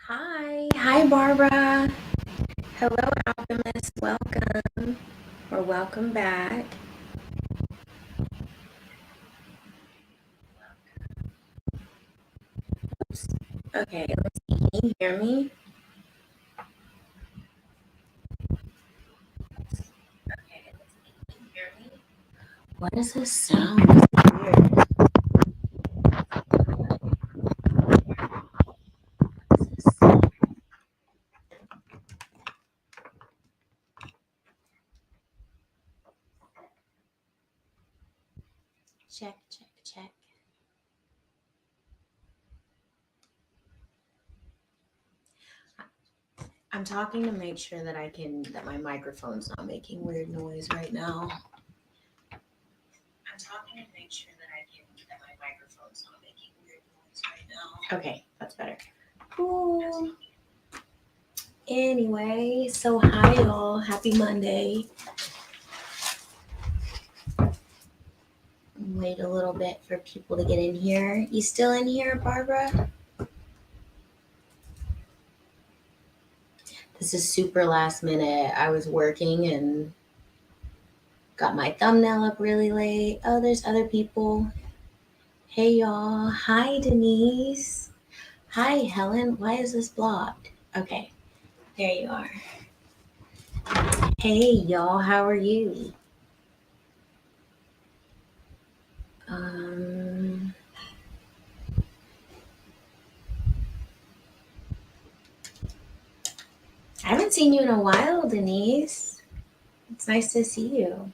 Hi, Barbara. Hello, Alchemist. Welcome or welcome back. Okay, let's see. Can you hear me? Okay, let's see. Can you hear me? What is this sound? It's weird. What is this sound? Check, check, check. I'm talking to make sure that my microphone's not making weird noise right now. I'm talking to make sure that my microphone's not making weird noise right now. Okay, that's better. Cool. Anyway, so hi y'all. Happy Monday. Wait a little bit for people to get in here. You still in here, Barbara? This is super last minute. I was working and got my thumbnail up really late. Oh, there's other people. Hey y'all. Hi, Denise. Hi, Helen. Why is this blocked? Okay, there you are. Hey y'all, how are you? Um, I haven't seen you in a while, Denise. It's nice to see you.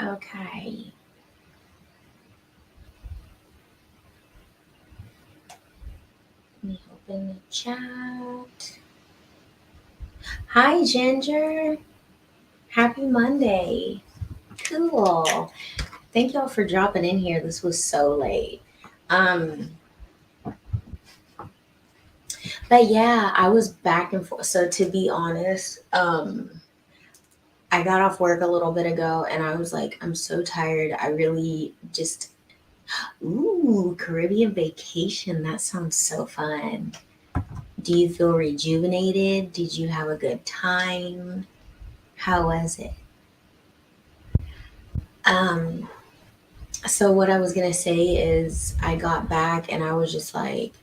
Okay. Let me open the chat. Hi, Ginger. Happy Monday. Cool. Thank y'all for dropping in here. This was so late. But yeah, I was back and forth. So to be honest, I got off work a little bit ago and I was like, I'm so tired. I really just, ooh, Caribbean vacation. That sounds so fun. Do you feel rejuvenated? Did you have a good time? How was it? Um, so what I was gonna say is I got back and I was just like,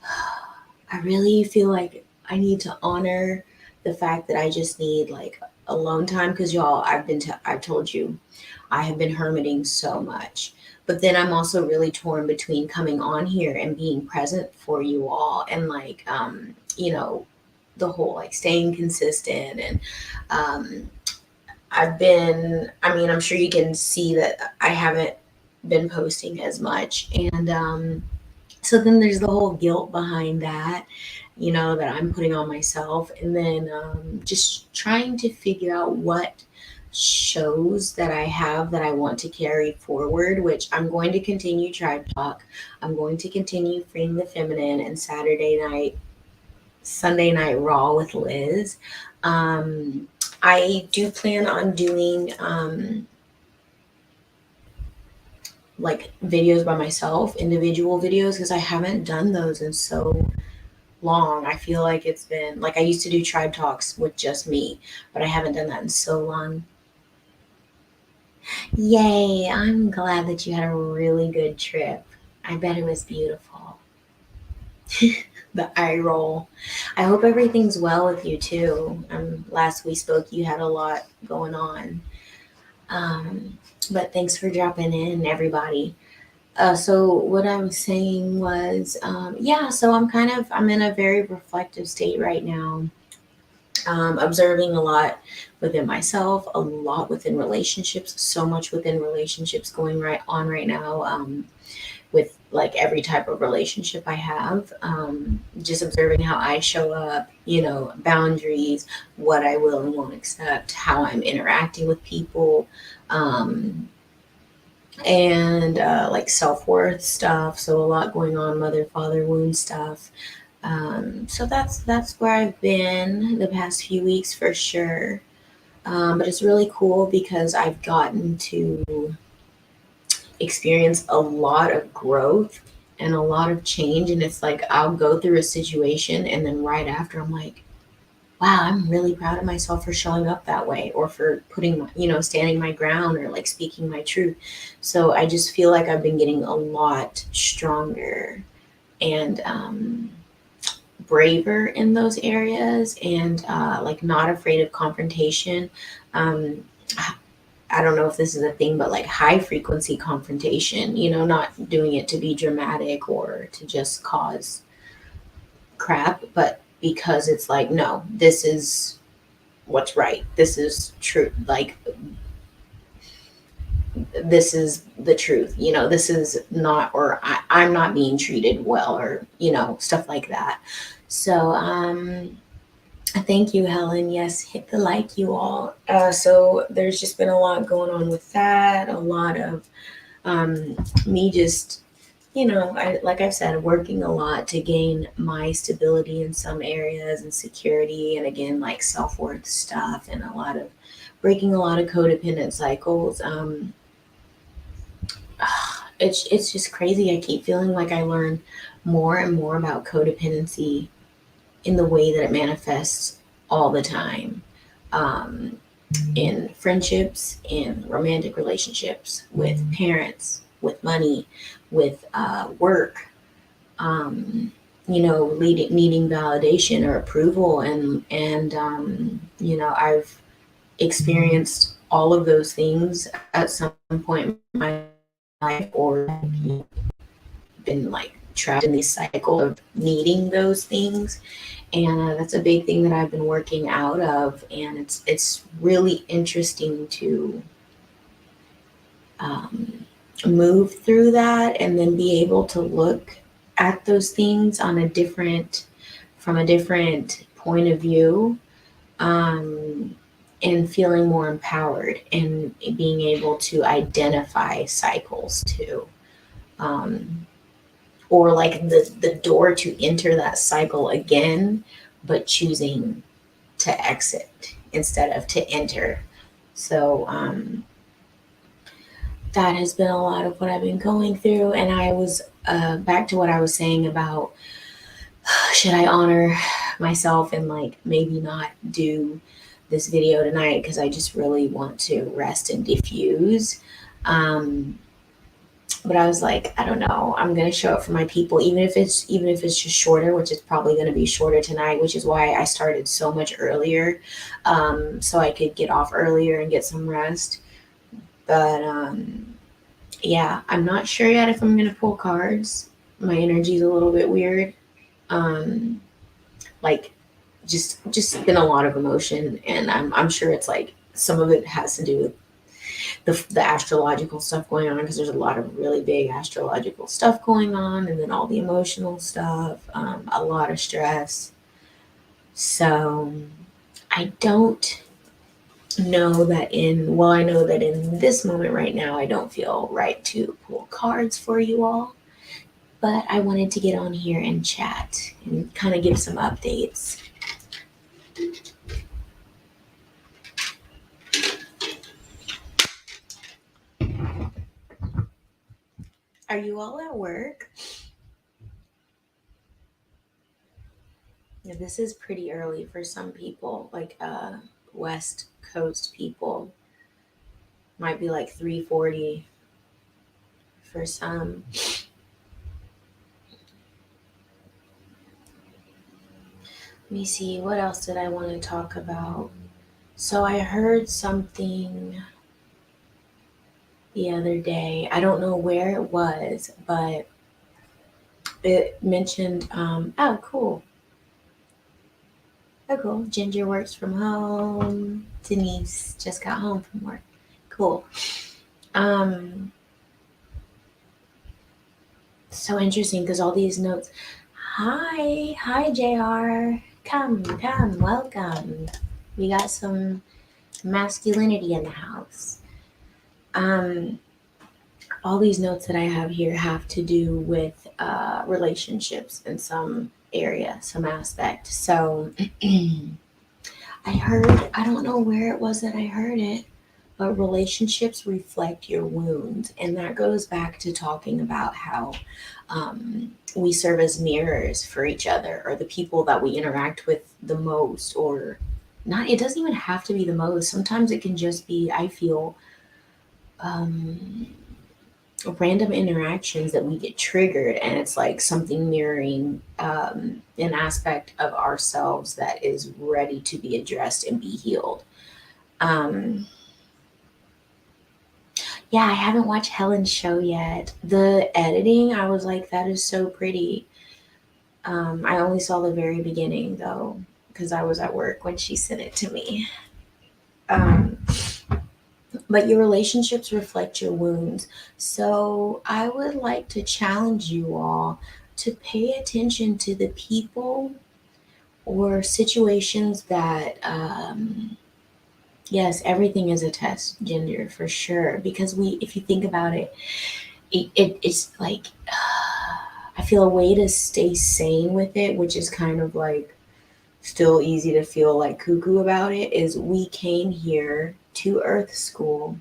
I really feel like I need to honor the fact that I just need like alone time because y'all, I've told you I have been hermiting so much. But then I'm also really torn between coming on here and being present for you all and like the whole like staying consistent and um I'm sure you can see that I haven't been posting as much. And so then there's the whole guilt behind that, that I'm putting on myself. And then just trying to figure out what shows that I have that I want to carry forward, which I'm going to continue Tribe Talk. I'm going to continue Freeing the Feminine and Sunday Night Raw with Liz. I do plan on doing like videos by myself, individual videos, because I haven't done those in so long. I feel like it's been like I used to do tribe talks with just me, but I haven't done that in so long. Yay, I'm glad that you had a really good trip. I bet it was beautiful. The eye roll. I hope everything's well with you too. Last we spoke, you had a lot going on. But thanks for dropping in, everybody. So what I was saying was, yeah. So I'm in a very reflective state right now. Observing a lot within myself, a lot within relationships, so much within relationships going right now. With like every type of relationship I have, just observing how I show up, boundaries, what I will and won't accept, how I'm interacting with people, and like self-worth stuff. So a lot going on, mother father wound stuff. So that's where I've been the past few weeks for sure. But it's really cool because I've gotten to experience a lot of growth and a lot of change. And it's like I'll go through a situation, and then right after, I'm like, wow, I'm really proud of myself for showing up that way, or for putting, standing my ground, or like speaking my truth. So I just feel like I've been getting a lot stronger and braver in those areas, and like not afraid of confrontation. Um, I don't know if this is a thing, but like high frequency confrontation, not doing it to be dramatic or to just cause crap, but because it's like, no, this is what's right. This is true. Like, this is the truth. This is not, or I'm not being treated well, or, stuff like that. So, thank you, Helen. Yes, hit the like, you all. So there's just been a lot going on with that. A lot of me just, like I've said, working a lot to gain my stability in some areas and security, and again, like self-worth stuff, and a lot of breaking a lot of codependent cycles. It's just crazy. I keep feeling like I learn more and more about codependency in the way that it manifests all the time, in friendships, in romantic relationships, with parents, with money, with work, needing validation or approval, and I've experienced all of those things at some point in my life, or been like trapped in these cycle of needing those things. And that's a big thing that I've been working out of, and it's really interesting to move through that, and then be able to look at those things from a different point of view, and feeling more empowered, and being able to identify cycles too. Or like the door to enter that cycle again, but choosing to exit instead of to enter. So that has been a lot of what I've been going through. And I was back to what I was saying about, should I honor myself and like maybe not do this video tonight, because I just really want to rest and diffuse. But I was like, I don't know, I'm gonna show up for my people, even if it's just shorter, which is probably gonna be shorter tonight, which is why I started so much earlier, so I could get off earlier and get some rest. But yeah, I'm not sure yet if I'm gonna pull cards. My energy's a little bit weird. Like just been a lot of emotion, and I'm sure it's like some of it has to do with the astrological stuff going on, because there's a lot of really big astrological stuff going on, and then all the emotional stuff, a lot of stress. So I don't know that I know that in this moment right now, I don't feel right to pull cards for you all, but I wanted to get on here and chat and kind of give some updates. Are you all at work? Yeah, this is pretty early for some people, like West Coast people. Might be like 3:40 for some. Let me see, what else did I want to talk about? So I heard something the other day. I don't know where it was, but it mentioned, oh, cool. Oh, cool. Ginger works from home. Denise just got home from work. Cool. So interesting, because all these notes. Hi, JR. Come, welcome. We got some masculinity in the house. All these notes that I have here have to do with relationships in some area, some aspect. So I don't know where it was that I heard it, but relationships reflect your wounds. And that goes back to talking about how we serve as mirrors for each other, or the people that we interact with the most, or not. It doesn't even have to be the most. Sometimes it can just be, I feel, um, random interactions that we get triggered, and it's like something mirroring an aspect of ourselves that is ready to be addressed and be healed. Um, yeah, I haven't watched Helen's show yet. The editing, I was like, that is so pretty. I only saw the very beginning though, because I was at work when she sent it to me. Um, but your relationships reflect your wounds. So I would like to challenge you all to pay attention to the people or situations that, yes, everything is a test, gender for sure. Because if you think about it, it's like, I feel a way to stay sane with it, which is kind of like still easy to feel like cuckoo about it, is we came here to Earth School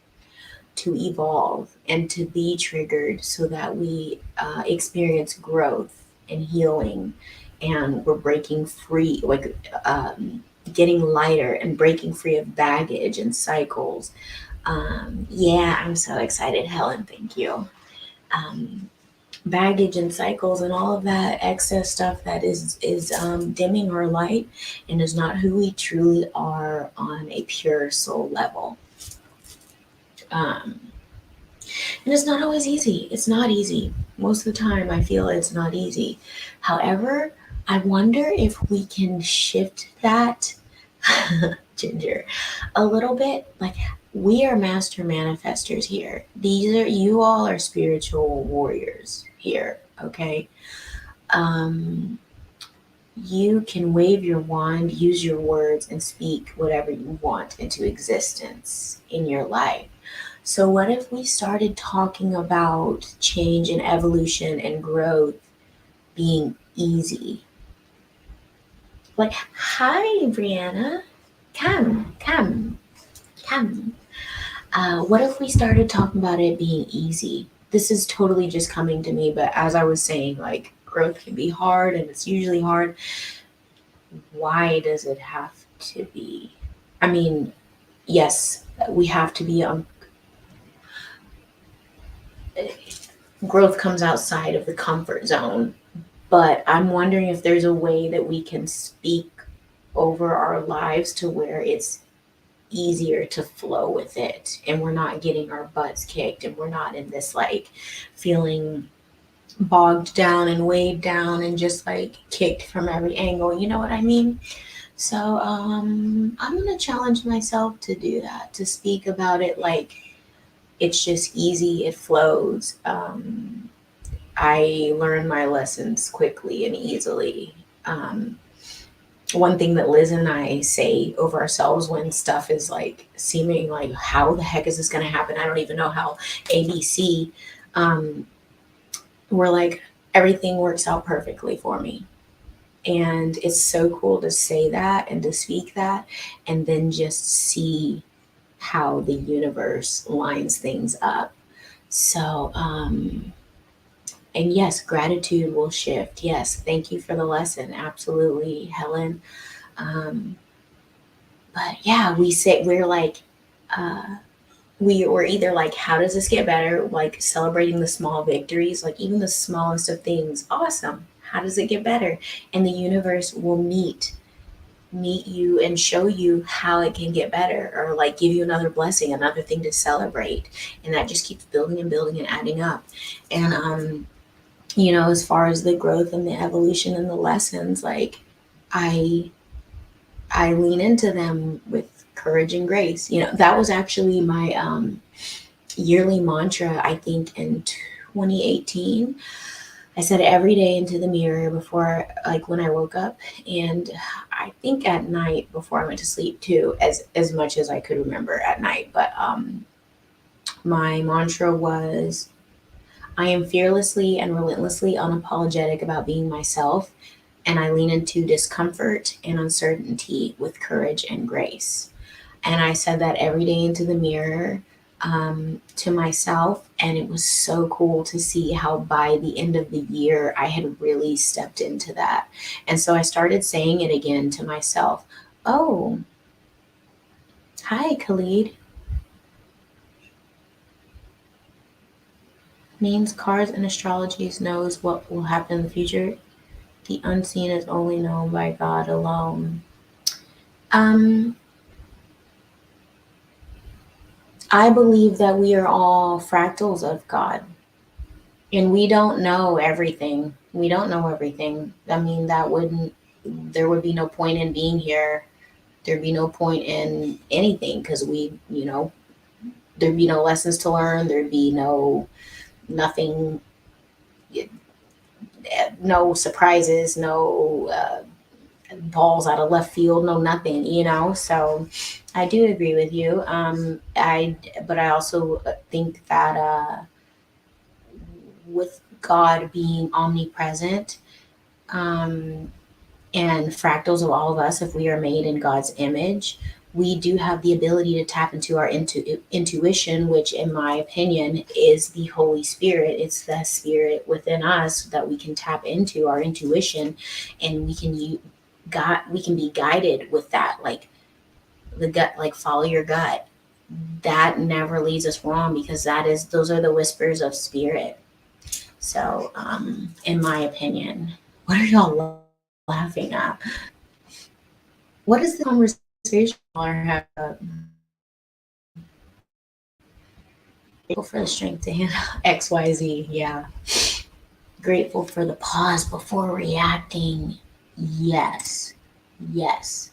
to evolve and to be triggered so that we experience growth and healing, and we're breaking free, like getting lighter and breaking free of baggage and cycles. Yeah, I'm so excited, Helen. Thank you. Um, Baggage and cycles and all of that excess stuff that is dimming our light and is not who we truly are on a pure soul level. Um, And it's not always easy. It's not easy. Most of the time, I feel it's not easy. However, I wonder if we can shift that, Ginger, a little bit. Like, we are master manifestors here. You all are spiritual warriors here, okay? Um, you can wave your wand, use your words, and speak whatever you want into existence in your life. So, what if we started talking about change and evolution and growth being easy? Like, hi, Brianna. Come. What if we started talking about it being easy? This is totally just coming to me, but as I was saying, like, growth can be hard and it's usually hard. Why does it have to be? I mean, yes, we have to be growth comes outside of the comfort zone, but I'm wondering if there's a way that we can speak over our lives to where it's easier to flow with it, and we're not getting our butts kicked, and we're not in this like feeling bogged down and weighed down and just like kicked from every angle. You know what I mean? So I'm gonna challenge myself to do that, to speak about it like it's just easy, it flows. I learn my lessons quickly and easily. One thing that Liz and I say over ourselves when stuff is like seeming like, how the heck is this going to happen? I don't even know how ABC. Um, we're like, everything works out perfectly for me. And it's so cool to say that and to speak that, and then just see how the universe lines things up. So, and yes, gratitude will shift. Yes, thank you for the lesson. Absolutely, Helen. Um, but yeah, we're like, uh, we're either like, how does this get better? Like celebrating the small victories, like even the smallest of things. Awesome. How does it get better? And the universe will meet you and show you how it can get better, or like give you another blessing, another thing to celebrate. And that just keeps building and building and adding up. And as far as the growth and the evolution and the lessons, like I I lean into them with courage and grace. That was actually my yearly mantra, I think in 2018. I said it every day into the mirror before, like when I woke up, and I think at night before I went to sleep too, as much as I could remember at night. But my mantra was, I am fearlessly and relentlessly unapologetic about being myself, and I lean into discomfort and uncertainty with courage and grace. And I said that every day into the mirror, to myself. And it was so cool to see how by the end of the year, I had really stepped into that. And so I started saying it again to myself. Oh, hi, Khalid. Names, cards, and astrologies knows what will happen in the future. The unseen is only known by God alone. Um, I believe that we are all fractals of God, and we don't know everything. We don't know everything. I mean, there would be no point in being here. There'd be no point in anything because there'd be no lessons to learn. There'd be nothing, no surprises, no balls out of left field, no nothing. So I do agree with you. But I also think that with God being omnipresent, um, and fractals of all of us, if we are made in God's image, we do have the ability to tap into our intuition, which, in my opinion, is the Holy Spirit. It's the spirit within us that we can tap into our intuition, and we can be guided with that, like the gut, like follow your gut. That never leads us wrong because those are the whispers of spirit. So, in my opinion, what are y'all laughing at? What is the conversation or have grateful for the strength to handle XYZ? Yeah. Grateful for the pause before reacting. Yes. Yes.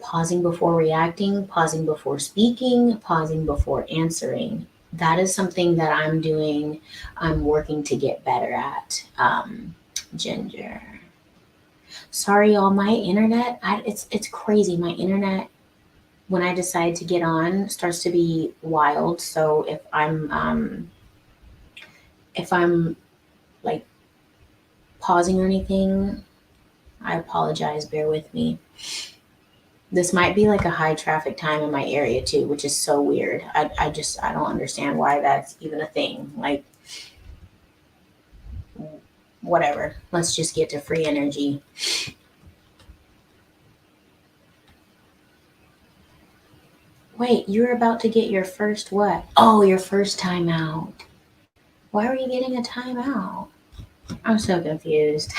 Pausing before reacting, pausing before speaking, pausing before answering. That is something that I'm working to get better at. Ginger. Sorry, y'all. My internet, it's crazy. My internet, when I decide to get on, starts to be wild. So if I'm like pausing or anything, I apologize. Bear with me. This might be like a high traffic time in my area too, which is so weird. I don't understand why that's even a thing. Like, whatever. Let's just get to free energy. Wait, you're about to get your first what? Oh, your first time out. Why are you getting a timeout? I'm so confused.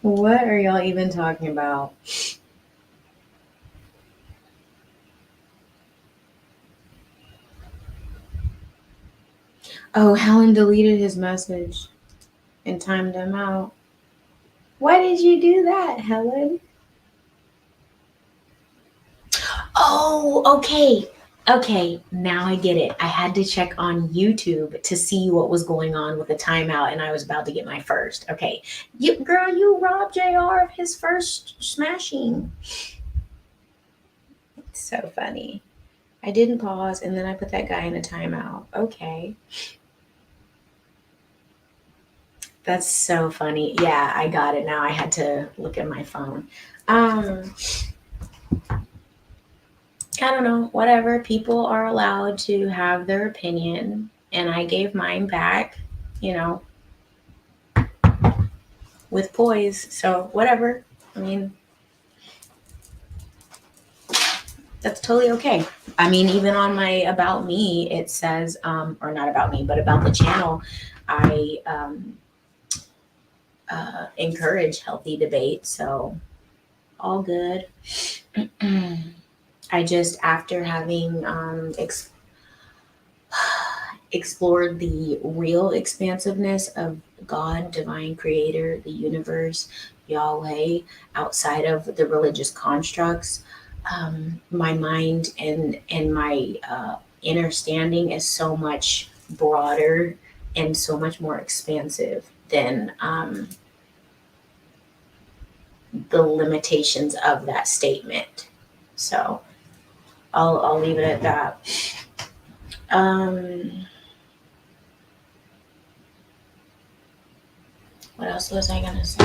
What are y'all even talking about? Oh, Helen deleted his message and timed him out. Why did you do that, Helen? Oh, okay. Okay, now I get it. I had to check on YouTube to see what was going on with the timeout, and I was about to get my first. Okay. You robbed JR of his first smashing. It's so funny. I didn't pause, and then I put that guy in a timeout. Okay. That's so funny. Yeah, I got it now. I had to look at my phone. Um, I don't know, whatever. People are allowed to have their opinion, and I gave mine back, you know, with poise. So, whatever. I mean, that's totally okay. I mean, even on my About Me, it says, or not about me, but about the channel, I encourage healthy debate. So, all good. I just, after having explored the real expansiveness of God, divine creator, the universe, Yahweh, outside of the religious constructs, my mind and my understanding is so much broader and so much more expansive than the limitations of that statement. So I'll leave it at that. Um, what else was I gonna say?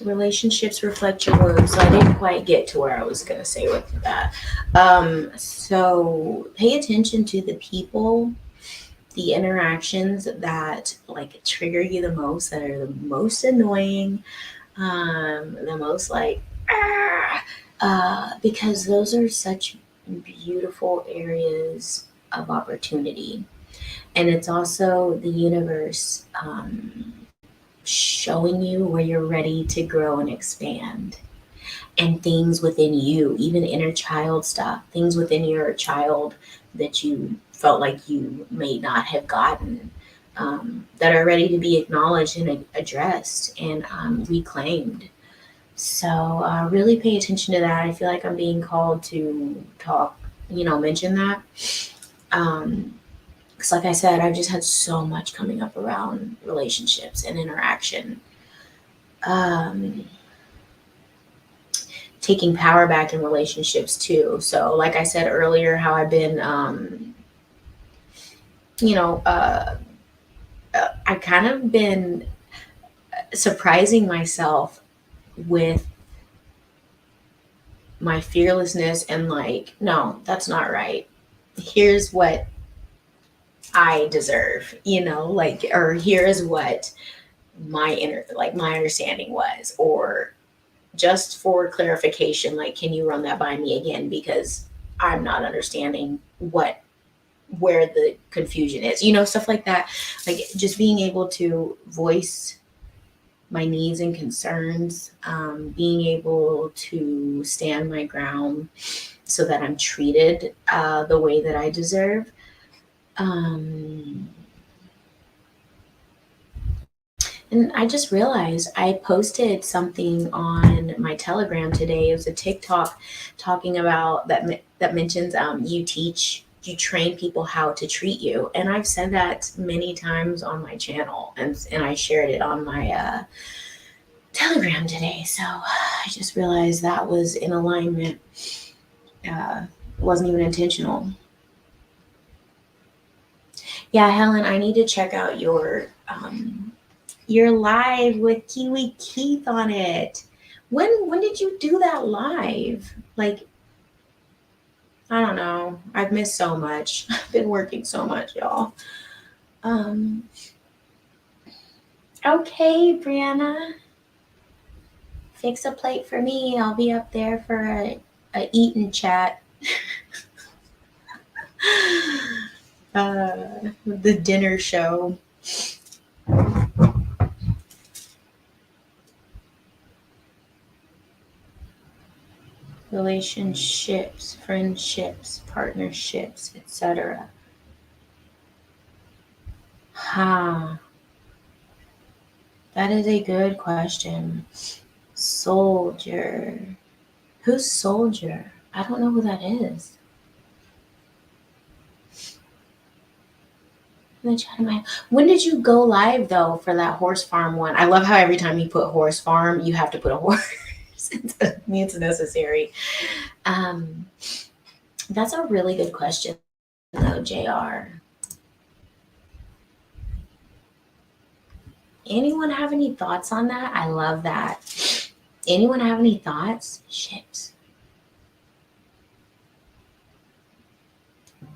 Relationships reflect your wounds. So I didn't quite get to where I was going to say with that. So pay attention to the people, the interactions that like trigger you the most, that are the most annoying, the most like, ah, because those are such beautiful areas of opportunity. And it's also the universe showing you where you're ready to grow and expand, and things within you, even inner child stuff, things within your child that you felt like you may not have gotten, that are ready to be acknowledged and addressed and reclaimed. So really pay attention to that. I feel like I'm being called to talk, mention that. Because, like I said, I've just had so much coming up around relationships and interaction. Um, Taking power back in relationships too. So, like I said earlier, how I've been, you know, uh, I kind of been surprising myself with my fearlessness and like, no, that's not right. Here's what I deserve, like, or here's what my understanding was, or just for clarification, like, can you run that by me again? Because I'm not understanding where the confusion is, stuff like that. Like, just being able to voice my needs and concerns, being able to stand my ground so that I'm treated the way that I deserve. Um, And I just realized I posted something on my Telegram today. It was a TikTok talking about that mentions you train people how to treat you, and I've said that many times on my channel, and I shared it on my Telegram today. So I just realized that was in alignment. It wasn't even intentional. Yeah, Helen, I need to check out your live with Kiwi Keith on it. When did you do that live? Like, I don't know. I've missed so much. I've been working so much, y'all. Um, okay, Brianna, fix a plate for me. I'll be up there for a eat and chat. The dinner show. Relationships, friendships, partnerships, etc. Ha, that is a good question. Soldier. Who's Soldier? I don't know who that is. When did you go live though for that horse farm one? I love how every time you put horse farm, you have to put a horse. It's necessary. Um, that's a really good question though, JR. Anyone have any thoughts on that? I love that. Anyone have any thoughts? Ships.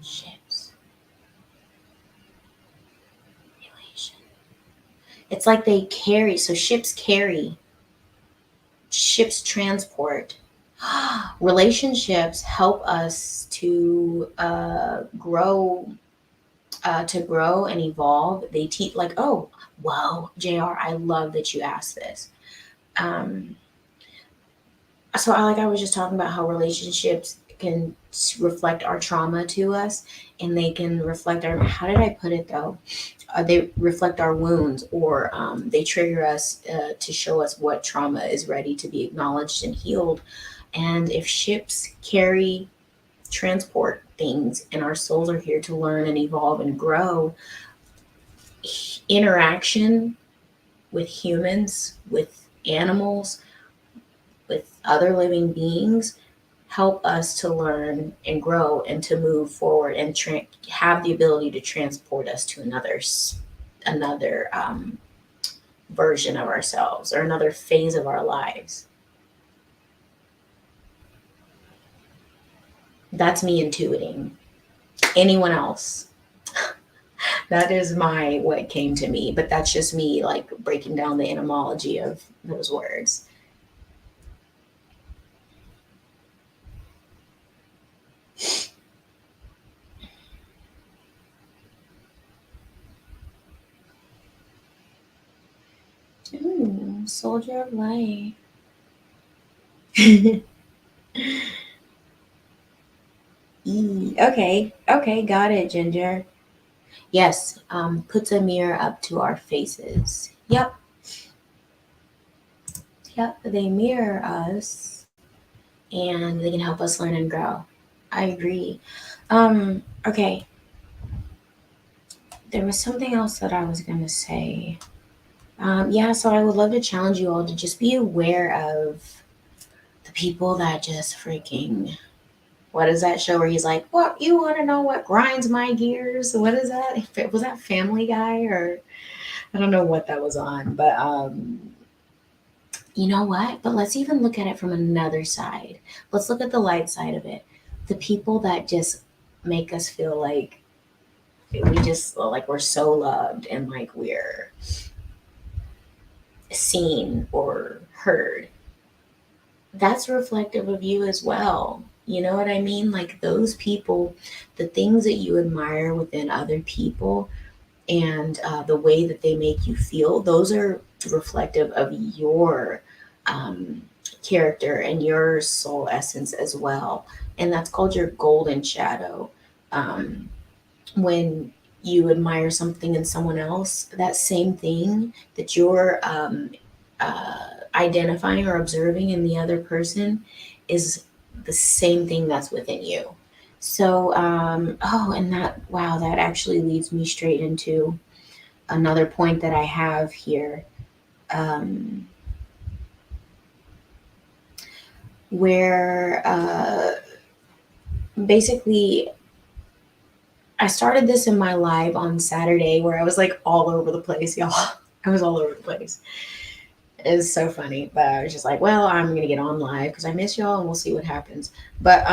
Ships. Relation. It's like they carry, so ships carry, ships transport. Relationships help us to grow and evolve. They teach, like, oh, whoa, JR, I love that you asked this. Um, so I was just talking about how relationships can reflect our trauma to us, and they can reflect our, how did I put it though? They reflect our wounds, or they trigger us to show us what trauma is ready to be acknowledged and healed. And if ships carry, transport things, and our souls are here to learn and evolve and grow, interaction with humans, with animals, with other living beings help us to learn and grow and to move forward and have the ability to transport us to another version of ourselves or another phase of our lives. That's me intuiting. Anyone else? That is my what came to me, but that's just me like breaking down the etymology of those words. Ooh, soldier of light. Okay, okay, got it, Ginger. Yes, puts a mirror up to our faces. Yep, yep, they mirror us and they can help us learn and grow. I agree. Okay, there was something else that I was gonna say. Yeah, so I would love to challenge you all to just be aware of the people that just freaking. What is that show where he's like, "What you want to know? What grinds my gears?" What is that? If it was that Family Guy or I don't know what that was on, but you know what? But let's even look at it from another side. Let's look at the light side of it. The people that just make us feel like we just like we're so loved and like we're seen or heard. That's reflective of you as well. You know what I mean? Like those people, the things that you admire within other people and the way that they make you feel, those are reflective of your um, character and your soul essence as well. And that's called your golden shadow. Um, when you admire something in someone else, that same thing that you're identifying or observing in the other person is the same thing that's within you. So, oh, and that, wow, that actually leads me straight into another point that I have here, um, where basically I started this in my live on Saturday where I was like all over the place, y'all. I was all over the place. It's so funny, but I was just like, well, I'm gonna get on live because I miss y'all and we'll see what happens. But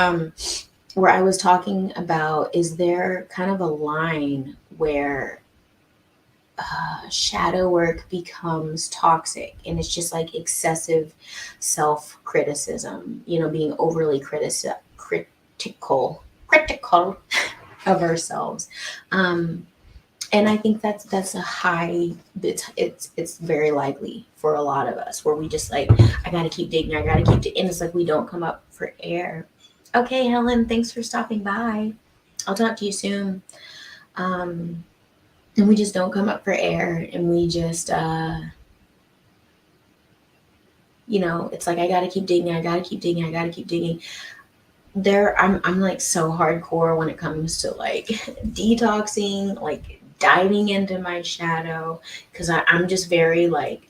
where I was talking about is there kind of a line where shadow work becomes toxic and it's just like excessive self criticism, you know, being overly critical of ourselves. Um, and I think that's a high. It's very likely for a lot of us where we just like I gotta keep digging, I gotta keep digging. And it's like we don't come up for air. Okay, Helen, thanks for stopping by. I'll talk to you soon. Um, and we just don't come up for air, and we just you know, it's like I gotta keep digging, I gotta keep digging, I gotta keep digging. I'm like so hardcore when it comes to like detoxing, like diving into my shadow, because I'm just very like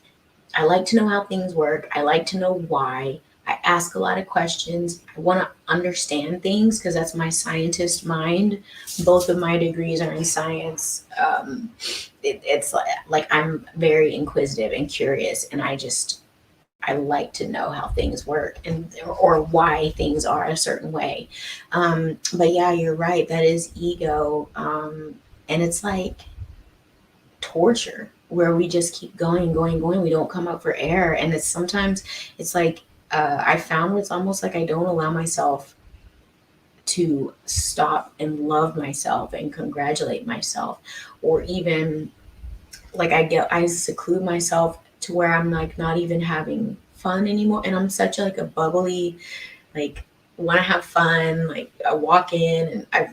I like to know how things work. I like to know why. I ask a lot of questions. I want to understand things because that's my scientist mind. Both of my degrees are in science. It's like I'm very inquisitive and curious, and I like to know how things work and or why things are a certain way. But yeah, you're right. That is ego, and it's like torture where we just keep going and going and going. We don't come up for air, and it's sometimes it's like I found it's almost like I don't allow myself to stop and love myself and congratulate myself, or even like I seclude myself to where I'm like not even having fun anymore, and I'm such like a bubbly like want to have fun. Like I walk in and I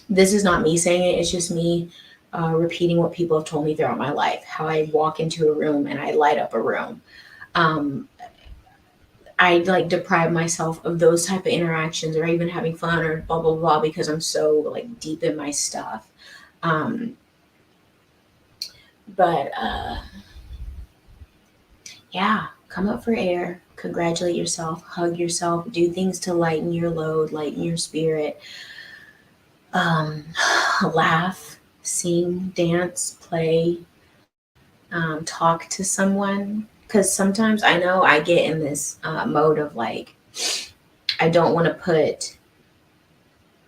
this is not me saying it, it's just me repeating what people have told me throughout my life, how I walk into a room and I light up a room. um, I like deprive myself of those type of interactions or even having fun or blah blah blah because I'm so like deep in my stuff. um, but yeah, come up for air, congratulate yourself, hug yourself, do things to lighten your load, lighten your spirit. um, Laugh, sing, dance, play, talk to someone, because sometimes I know I get in this mode of like, I don't want to put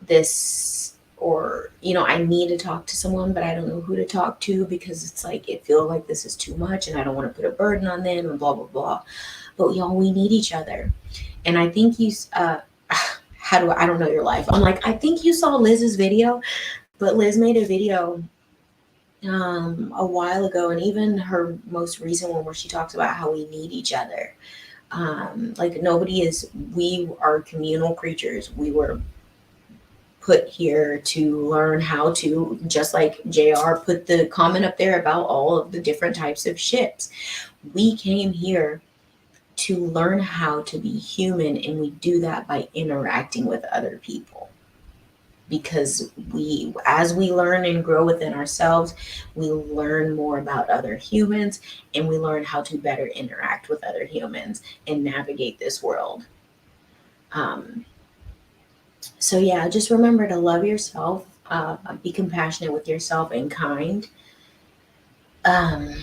this, or I need to talk to someone, but I don't know who to talk to, because it's like it feels like this is too much and I don't want to put a burden on them and blah blah blah. But y'all, we need each other. And I think how do I don't know your life. I'm like, I think you saw Liz's video, but Liz made a video a while ago, and even her most recent one, where she talks about how we need each other. Like, we are communal creatures. We were put here to learn how to, just like JR put the comment up there about all of the different types of ships. We came here to learn how to be human, and we do that by interacting with other people. Because as we learn and grow within ourselves, we learn more about other humans, and we learn how to better interact with other humans and navigate this world. So yeah, just remember to love yourself, be compassionate with yourself and kind, um,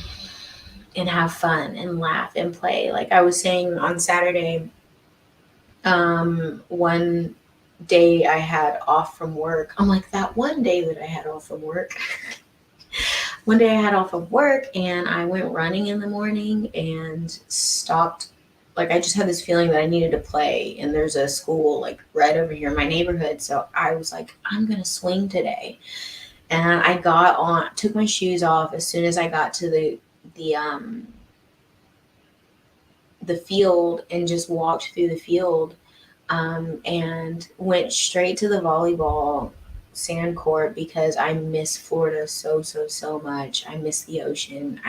and have fun and laugh and play. Like I was saying on Saturday, one day I had off from work. I'm like, that one day that I had off from work. One day I had off of work and I went running in the morning and stopped. Like, I just had this feeling that I needed to play, and there's a school like right over here in my neighborhood. So I was like, I'm gonna swing today. And I took my shoes off as soon as I got to the field, and just walked through the field, and went straight to the volleyball sand court, because I miss Florida so much. I miss the ocean.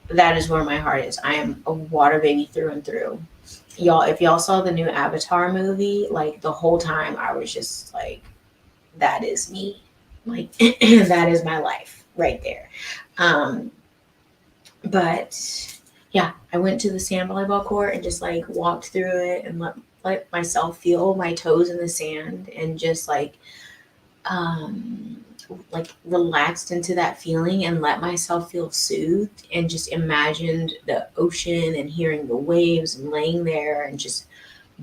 That is where my heart is. I am a water baby through and through. Y'all, if y'all saw the new Avatar movie, like the whole time I was just like, that is me. Like that is my life right there. Um, but yeah, I went to the sand volleyball court and just like walked through it and let myself feel my toes in the sand, and just um like relaxed into that feeling and let myself feel soothed, and just imagined the ocean and hearing the waves and laying there and just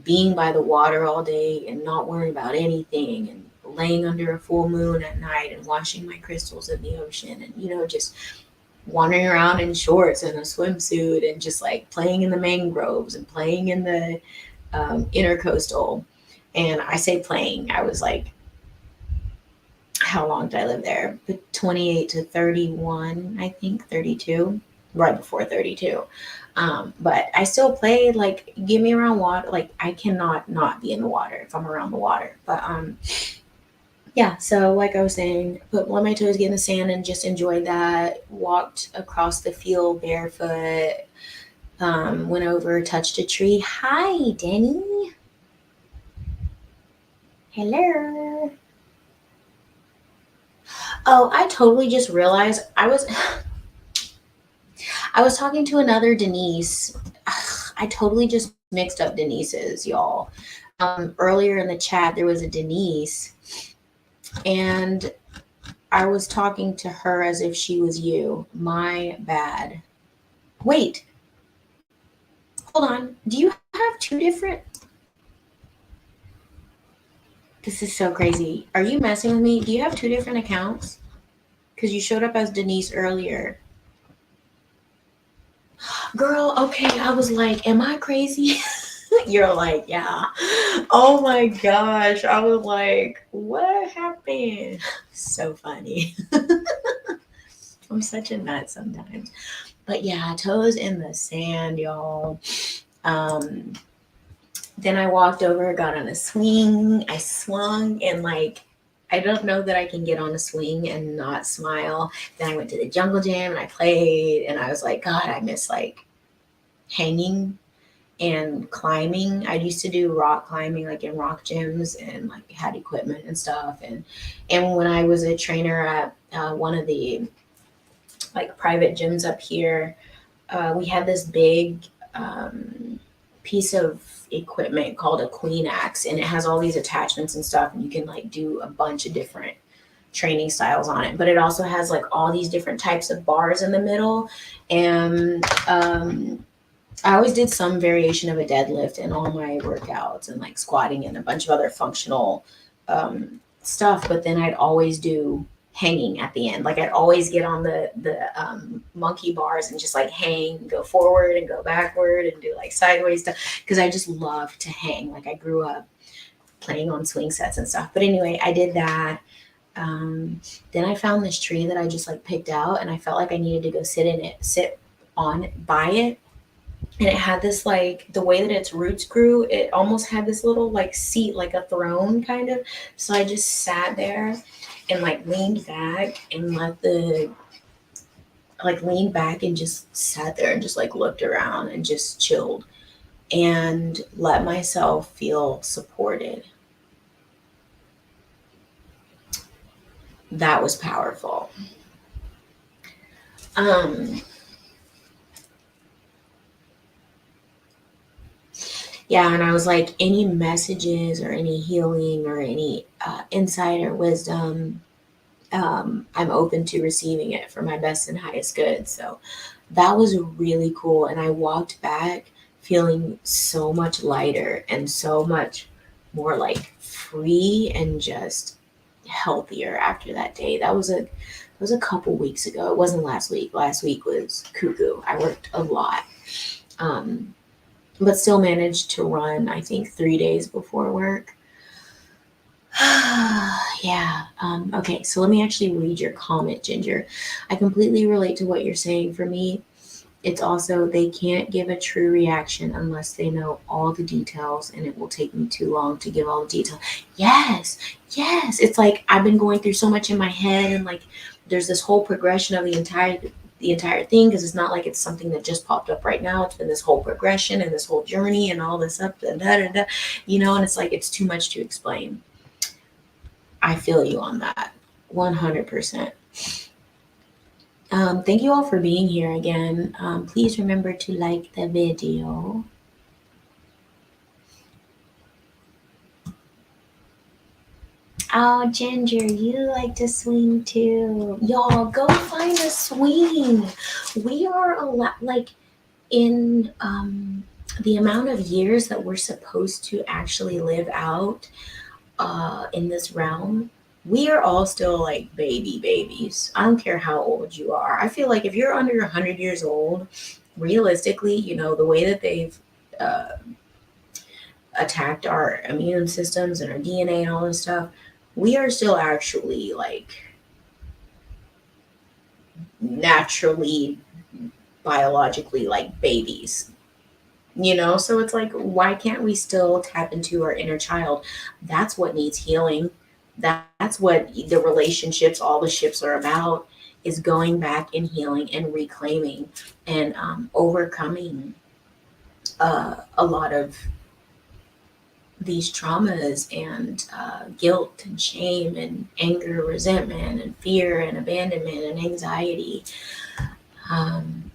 being by the water all day and not worrying about anything, and laying under a full moon at night and watching my crystals in the ocean, and just wandering around in shorts and a swimsuit, and just like playing in the mangroves and playing in the intercoastal. And I say playing, I was like, how long did I live there? 28 to 31, I think 32, right before 32. But I still played, like, get me around water. Like, I cannot not be in the water if I'm around the water. But yeah, so like I was saying, let my toes get in the sand and just enjoyed that. Walked across the field barefoot. Went over, touched a tree. Hi, Denny. Hello. Oh, I totally just realized I was talking to another Denise. Ugh, I totally just mixed up Denise's, y'all. Earlier in the chat, there was a Denise, and I was talking to her as if she was you. My bad. Wait, hold on. Do you have two different? This is so crazy. Are you messing with me? Do you have two different accounts? Because you showed up as Denise earlier. Girl, okay. I was like, am I crazy? You're like, yeah. Oh my gosh. I was like, what happened? So funny. I'm such a nut sometimes. But yeah, toes in the sand, y'all. Then I walked over, got on a swing. I swung, and like, I don't know that I can get on a swing and not smile. Then I went to the jungle gym and I played, and I was like, God, I miss like hanging and climbing. I used to do rock climbing, like in rock gyms, and like had equipment and stuff. And when I was a trainer at one of the like private gyms up here, we had this big piece of equipment called a queen axe, and it has all these attachments and stuff, and you can like do a bunch of different training styles on it, but it also has like all these different types of bars in the middle. And I always did some variation of a deadlift in all my workouts, and like squatting and a bunch of other functional stuff. But then I'd always do hanging at the end. Like I'd always get on the monkey bars and just like hang, go forward and go backward and do like sideways stuff, because I just love to hang. Like I grew up playing on swing sets and stuff. But anyway, I did that. Then I found this tree that I just like picked out, and I felt like I needed to go sit on it, by it. And it had this, like, the way that its roots grew, it almost had this little like seat, like a throne kind of. So I just sat there and like leaned back and leaned back and just sat there and just like looked around and just chilled and let myself feel supported. That was powerful. Yeah, and I was like, any messages or any healing or any insight or wisdom, I'm open to receiving it for my best and highest good. So that was really cool. And I walked back feeling so much lighter and so much more like free and just healthier after that day. That was a couple weeks ago. It wasn't last week. Last week was cuckoo. I worked a lot. Um, but still managed to run, I think, 3 days before work. Yeah. Okay, so let me actually read your comment, Ginger. I completely relate to what you're saying. For me, it's also they can't give a true reaction unless they know all the details, and it will take me too long to give all the details. Yes, yes. It's like I've been going through so much in my head, and like there's this whole progression of the entire thing, because it's not like it's something that just popped up right now. It's been this whole progression and this whole journey and all this up and da da da, and it's like it's too much to explain. I feel you on that, 100%. Thank you all for being here again. Please remember to like the video. Oh, Ginger, you like to swing too. Y'all, go find a swing. We are a lot like in the amount of years that we're supposed to actually live out in this realm. We are all still like babies. I don't care how old you are. I feel like if you're under 100 years old, realistically, the way that they've uh, attacked our immune systems and our DNA and all this stuff, we are still actually like naturally, biologically like babies. So it's like, why can't we still tap into our inner child? That's what needs healing. That's what the relationships, all the ships are about, is going back and healing and reclaiming and overcoming a lot of these traumas and guilt and shame and anger, resentment and fear and abandonment and anxiety. Um,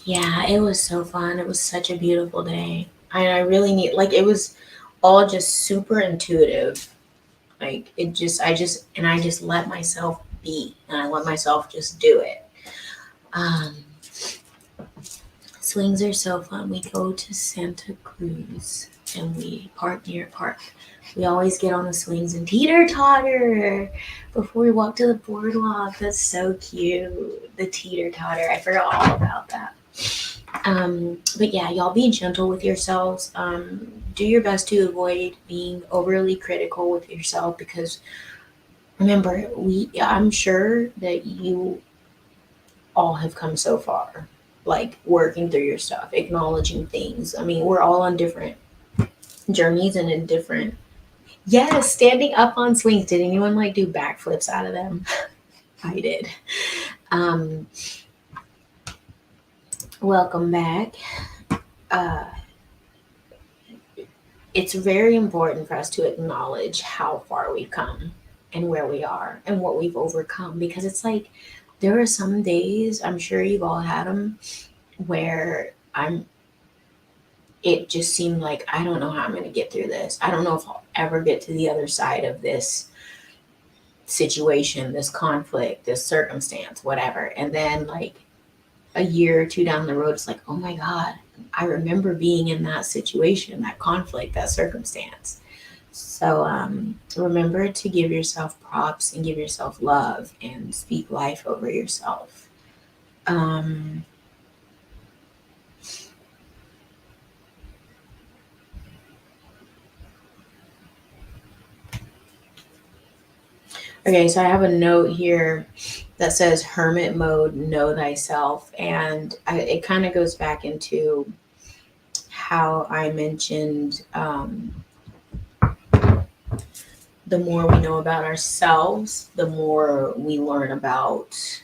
yeah, it was so fun. It was such a beautiful day. I really need, like, it was all just super intuitive. Like, I just let myself be, and I let myself just do it. Um, Swings are so fun. We go to Santa Cruz and we park near a park. We always get on the swings and teeter totter before we walk to the boardwalk. That's so cute. The teeter totter. I forgot all about that. But yeah, y'all be gentle with yourselves. Do your best to avoid being overly critical with yourself, because remember, I'm sure that you all have come so far, like working through your stuff, acknowledging things. I mean, we're all on different journeys and in different. Yes, standing up on swings. Did anyone like do backflips out of them? I did. Um, Welcome back. Uh, it's very important for us to acknowledge how far we've come and where we are and what we've overcome, because it's like there are some days, I'm sure you've all had them, where I'm it just seemed like I don't know how I'm going to get through this. I don't know if I'll ever get to the other side of this situation, this conflict, this circumstance, whatever. And then, like, a year or two down the road, it's like, oh my God, I remember being in that situation, that conflict, that circumstance. So remember to give yourself props and give yourself love and speak life over yourself. Um, okay, so I have a note here that says hermit mode, know thyself. And it kind of goes back into how I mentioned the more we know about ourselves, the more we learn about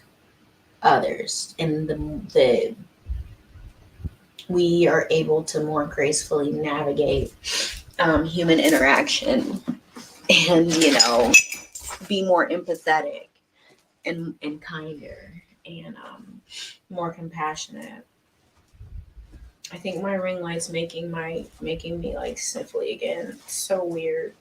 others, and the we are able to more gracefully navigate human interaction, and be more empathetic and kinder and more compassionate. I think my ring light's making me like sniffly again. It's so weird.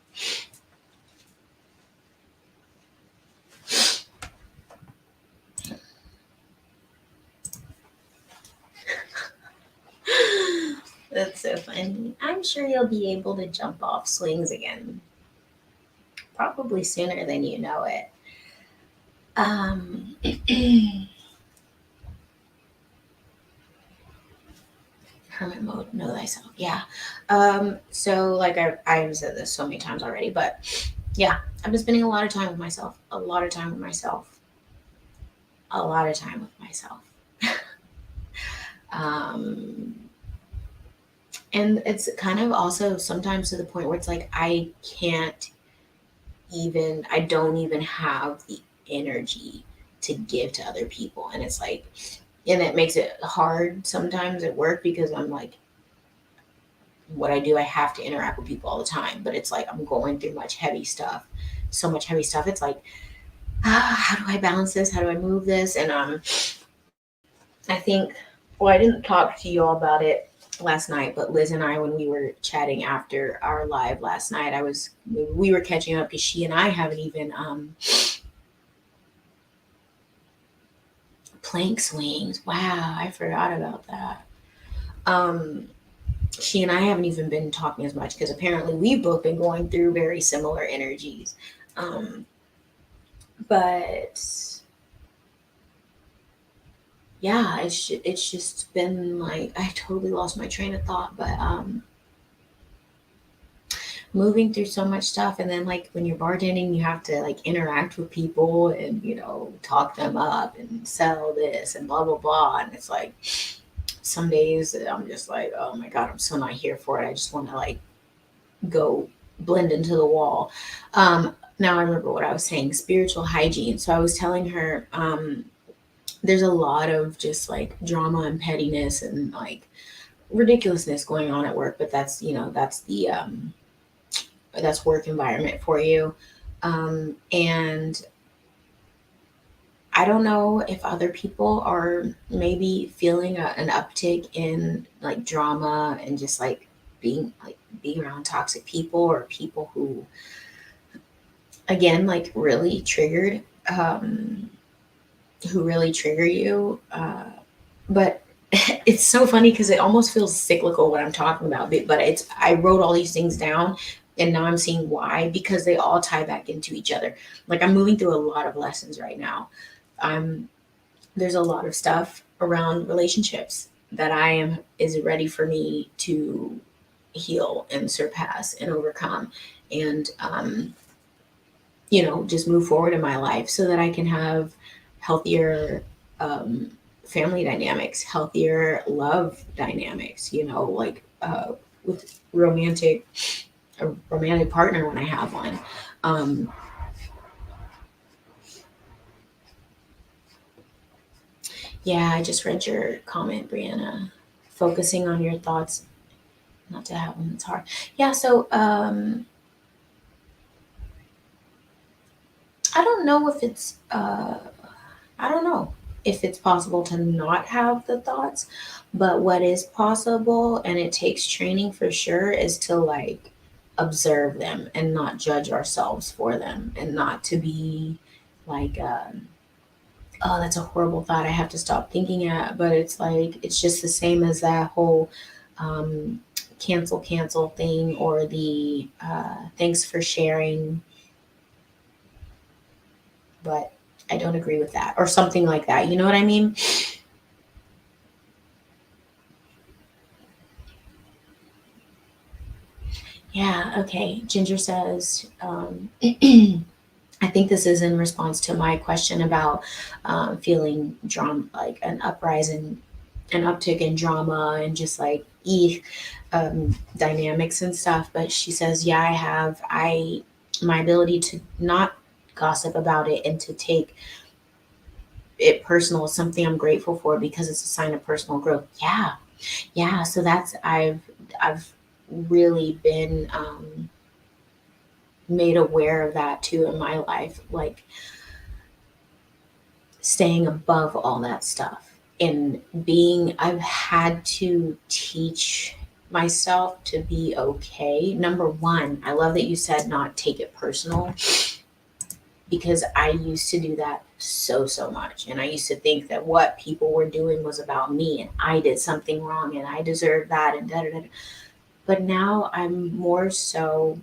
That's so funny. I'm sure you'll be able to jump off swings again, probably sooner than you know it. Um, hermit mode, know thyself. Yeah. So like I've said this so many times already, but yeah, I've been spending a lot of time with myself. A lot of time with myself. A lot of time with myself. um, and it's kind of also sometimes to the point where it's like I don't even have the energy to give to other people. And it's like, and it makes it hard sometimes at work because I'm like, what I do, I have to interact with people all the time. But it's like I'm going through so much heavy stuff. It's like, how do I balance this? How do I move this? And I think, well, I didn't talk to you all about it last night, but Liz and I, when we were chatting after our live last night, we were catching up because she and I haven't even plank swings. Wow, I forgot about that. Um, she and I haven't even been talking as much because apparently we've both been going through very similar energies. Um, but yeah, it's just been like I totally lost my train of thought, but moving through so much stuff, and then like when you're bartending you have to like interact with people and talk them up and sell this and blah blah blah, and it's like some days I'm just like, oh my God, I'm so not here for it. I just want to like go blend into the wall. Now I remember what I was saying, spiritual hygiene. So I was telling her there's a lot of just like drama and pettiness and like ridiculousness going on at work, but that's work environment for you. And I don't know if other people are maybe feeling an uptick in like drama and just like being around toxic people or people who again like really triggered, who really trigger you. But it's so funny because it almost feels cyclical what I'm talking about. But it's I wrote all these things down and now I'm seeing why, because they all tie back into each other. Like I'm moving through a lot of lessons right now. I'm There's a lot of stuff around relationships that I am is ready for me to heal and surpass and overcome, and just move forward in my life so that I can have healthier family dynamics, healthier love dynamics, like with a romantic partner when I have one. Um, yeah, I just read your comment, Brianna. Focusing on your thoughts, not to have them, it's hard. Yeah, so I don't know if it's I don't know. if it's possible to not have the thoughts, but what is possible, and it takes training for sure, is to like observe them and not judge ourselves for them, and not to be like, oh, that's a horrible thought, I have to stop thinking it. But it's like, it's just the same as that whole um, cancel thing, or the thanks for sharing, but I don't agree with that, or something like that. You know what I mean? Yeah, okay. Ginger says, I think this is in response to my question about feeling drama, like an uprising, an uptick in drama, and just like dynamics and stuff. But she says, yeah, I have. My ability to not gossip about it and to take it personal is something I'm grateful for, because it's a sign of personal growth. Yeah, yeah. So that's, I've really been made aware of that too in my life, like staying above all that stuff, and being, I've had to teach myself to be okay. Number one, I love that you said not take it personal, because I used to do that so much, and I used to think that what people were doing was about me, and I did something wrong and I deserved that, and da da da. But now I'm more so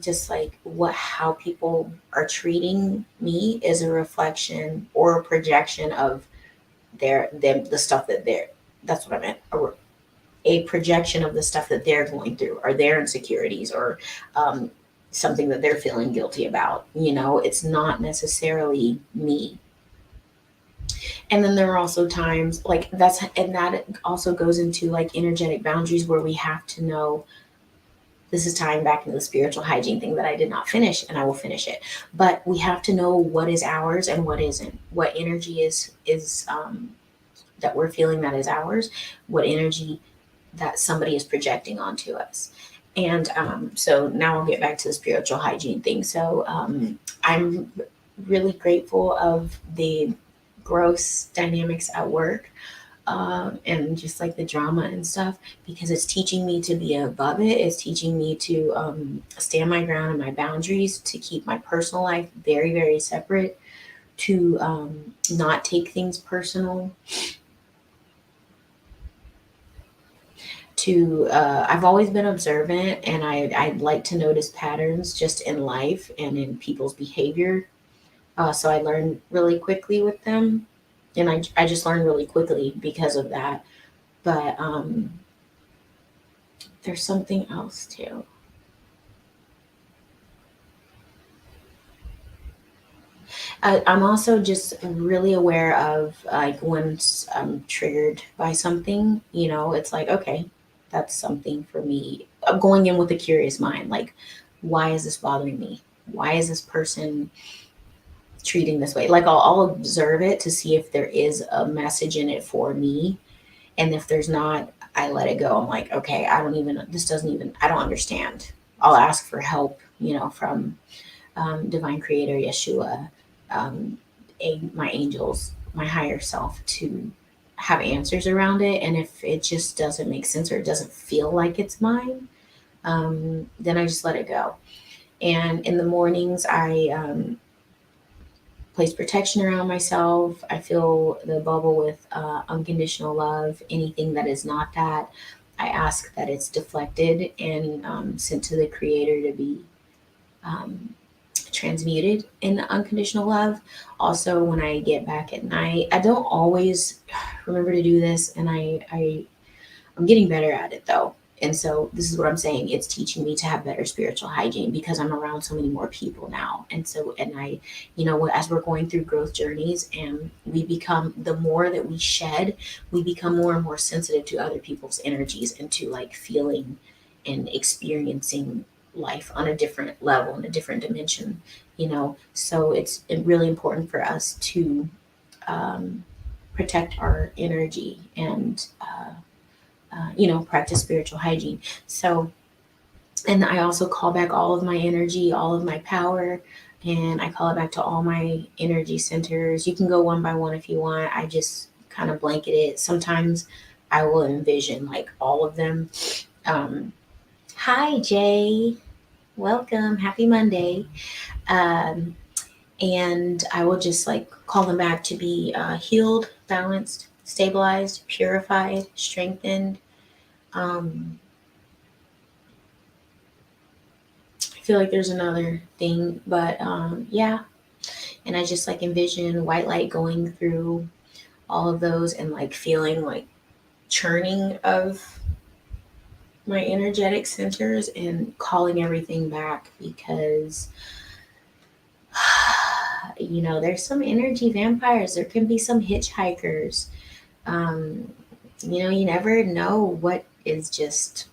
just like, what, how people are treating me is a reflection or a projection of the stuff that they're, that's what I meant, a projection of the stuff that they're going through, or their insecurities, or um, something that they're feeling guilty about. It's not necessarily me. And then there are also times like that's, and that also goes into like energetic boundaries, where we have to know, this is tying back into the spiritual hygiene thing that I did not finish, and I will finish it. But we have to know what is ours and what isn't. What energy is that we're feeling that is ours. What energy that somebody is projecting onto us. And so now I'll get back to the spiritual hygiene thing. So I'm really grateful of the gross dynamics at work, and just like the drama and stuff, because it's teaching me to be above it. It's teaching me to stand my ground and my boundaries, to keep my personal life very, very separate, to not take things personal, to I've always been observant, and I like to notice patterns just in life and in people's behavior. So I learn really quickly with them, and I just learn really quickly because of that. But there's something else too. I'm also just really aware of like when I'm triggered by something, it's like, okay, that's something for me. I'm going in with a curious mind, like, why is this bothering me? Why is this person treating this way? Like, I'll observe it to see if there is a message in it for me. And if there's not, I let it go. I'm like, okay, this doesn't even, I don't understand. I'll ask for help, from divine creator Yeshua, um, my angels, my higher self, to have answers around it. And if it just doesn't make sense, or it doesn't feel like it's mine, then I just let it go. And in the mornings, I place protection around myself. I fill the bubble with unconditional love. Anything that is not that, I ask that it's deflected and sent to the creator to be um, transmuted in unconditional love. Also, when I get back at night, I don't always remember to do this, and I'm getting better at it though. And so this is what I'm saying. It's teaching me to have better spiritual hygiene, because I'm around so many more people now. And so, and I, as we're going through growth journeys, and we become, the more that we shed, we become more and more sensitive to other people's energies, and to like feeling and experiencing life on a different level, in a different dimension. So it's really important for us to um, protect our energy, and practice spiritual hygiene. So, and I also call back all of my energy, all of my power, and I call it back to all my energy centers. You can go one by one if you want. I just kind of blanket it. Sometimes I will envision like all of them. Um, Hi, Jay. Welcome. Happy Monday. Um, and I will just like call them back to be healed, balanced, stabilized, purified, strengthened. Um, I feel like there's another thing, but yeah. And I just like envision white light going through all of those and like feeling like churning of my energetic centers and calling everything back because there's some energy vampires. There can be some hitchhikers. um, you never know what is just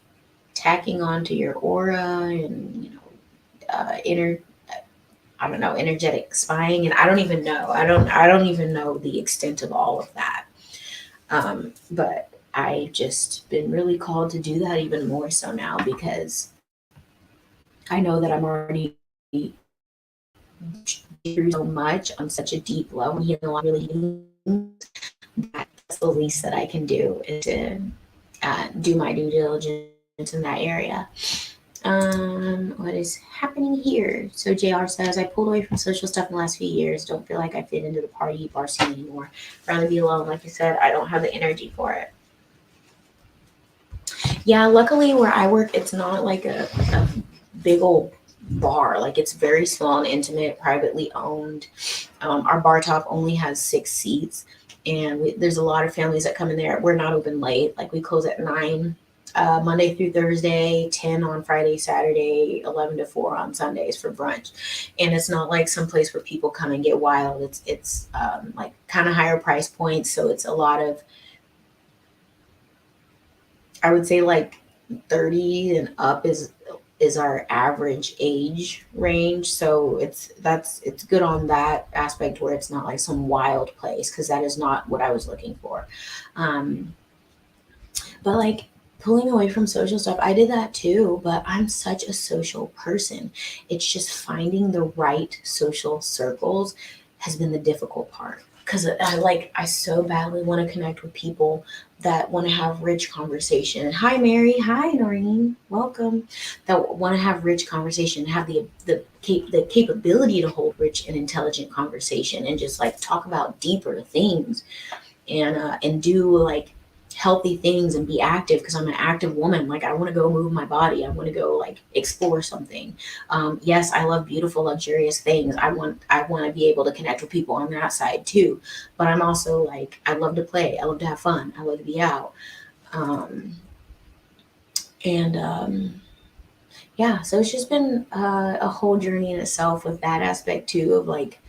tacking onto your aura and inner I don't know, energetic spying, and I don't even know. I don't even know the extent of all of that. But I've just been really called to do that even more so now because I know that I'm already through so much on such a deep level and healing a lot of really deep things. That's the least that I can do is to do my due diligence in that area. What is happening here? So JR says, I pulled away from social stuff in the last few years. Don't feel like I fit into the party bar scene anymore. Rather be alone. Like you said, I don't have the energy for it. Yeah, luckily where I work, it's not like a big old bar. Like it's very small and intimate, privately owned. Our bar top only has 6 seats, and there's a lot of families that come in there. We're not open late. Like we close at 9. Monday through Thursday, 10 on Friday, Saturday, 11 to 4 on Sundays for brunch. And it's not like some place where people come and get wild. It's like kind of higher price points. So it's a lot of, I would say like 30 and up is our average age range. So it's good on that aspect where it's not like some wild place because that is not what I was looking for. Um, but like pulling away from social stuff, I did that too, but I'm such a social person. It's just finding the right social circles has been the difficult part. Because I so badly want to connect with people that want to have rich conversation. Hi Mary, hi Noreen, welcome. That want to have rich conversation, have the capability to hold rich and intelligent conversation, and just like talk about deeper things and do like healthy things and be active because I'm an active woman. Like I want to go move my body. I want to go like explore something. Yes, I love beautiful, luxurious things. I want to be able to connect with people on that side too. But I'm also like I love to play. I love to have fun. I love to be out. Um, and yeah, so it's just been a whole journey in itself with that aspect too of like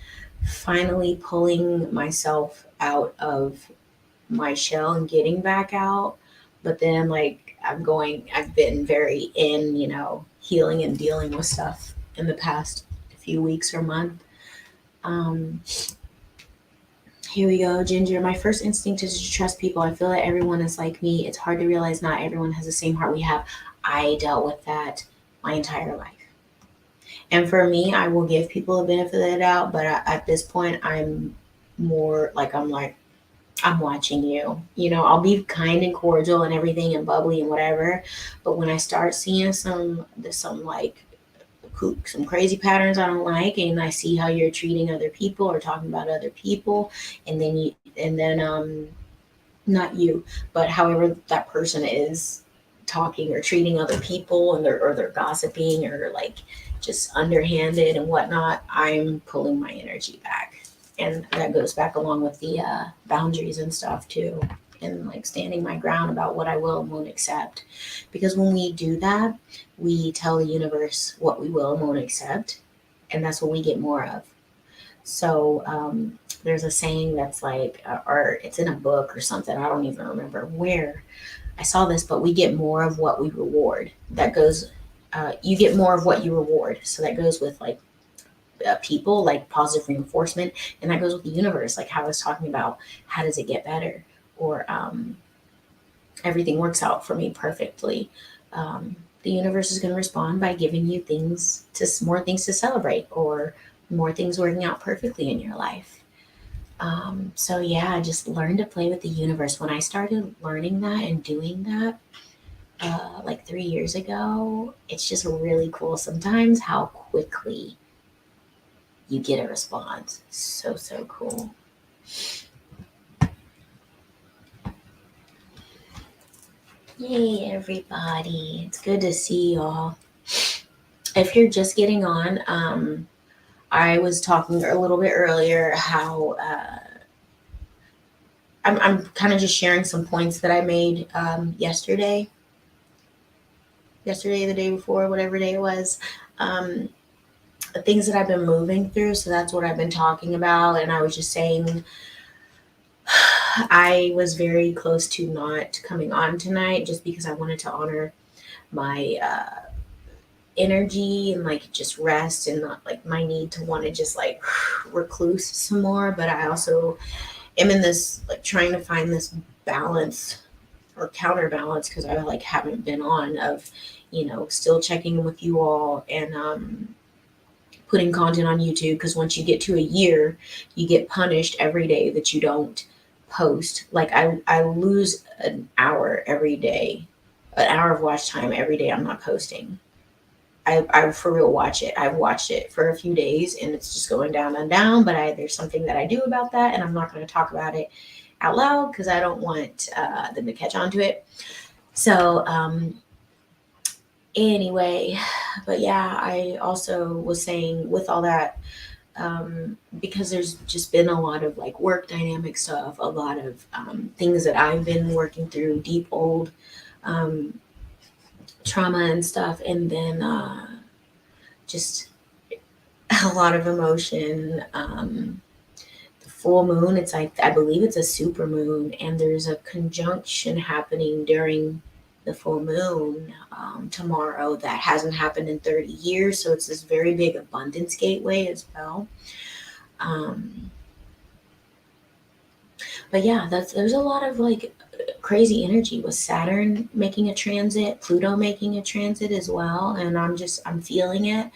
finally pulling myself out of my shell and getting back out. But then like I've been very in, healing and dealing with stuff in the past few weeks or month. Um, Here we go, Ginger. My first instinct is to trust people. I feel that everyone is like me. It's hard to realize not everyone has the same heart we have. I dealt with that my entire life. And for me, I will give people a benefit of the doubt, but at this point, I'm watching you. I'll be kind and cordial and everything and bubbly and whatever. But when I start seeing some like some crazy patterns I don't like, and I see how you're treating other people or talking about other people, and then not you, but however that person is talking or treating other people and they're gossiping or like just underhanded and whatnot, I'm pulling my energy back. And that goes back along with the boundaries and stuff too, and like standing my ground about what I will and won't accept. Because when we do that, we tell the universe what we will and won't accept, and that's what we get more of. So there's a saying that's like, or it's in a book or something. I don't even remember where I saw this, but we get more of what we reward. That goes, you get more of what you reward. So that goes with like people, like positive reinforcement, and that goes with the universe. Like how I was talking about, how does it get better? Or everything works out for me perfectly. The universe is going to respond by giving you more things to celebrate, or more things working out perfectly in your life. So yeah, just learn to play with the universe. When I started learning that and doing that, like 3 years ago, it's just really cool sometimes how quickly you get a response. So, so cool. Yay, everybody. It's good to see y'all. If you're just getting on, I was talking a little bit earlier how I'm kind of just sharing some points that I made yesterday, the day before, whatever day it was. Things that I've been moving through. So that's what I've been talking about. And I was just saying, I was very close to not coming on tonight just because I wanted to honor my energy and like just rest and not like my need to want to just like recluse some more. But I also am in this like trying to find this balance or counterbalance because I like haven't been on of, still checking in with you all and putting content on YouTube because once you get to a year, you get punished every day that you don't post. Like I lose an hour every day, an hour of watch time every day I'm not posting. I for real watch it. I've watched it for a few days and it's just going down and down. But there's something that I do about that, and I'm not going to talk about it out loud because I don't want them to catch on to it. So anyway, but yeah, I also was saying with all that, because there's just been a lot of like work dynamic stuff, a lot of things that I've been working through, deep old um, trauma and stuff, and then just a lot of emotion. The full moon, it's like, I believe it's a super moon, and there's a conjunction happening during the full moon tomorrow that hasn't happened in 30 years. So it's this very big abundance gateway as well. Um, but yeah, there's a lot of like crazy energy with Saturn making a transit, Pluto making a transit as well, and I'm feeling it.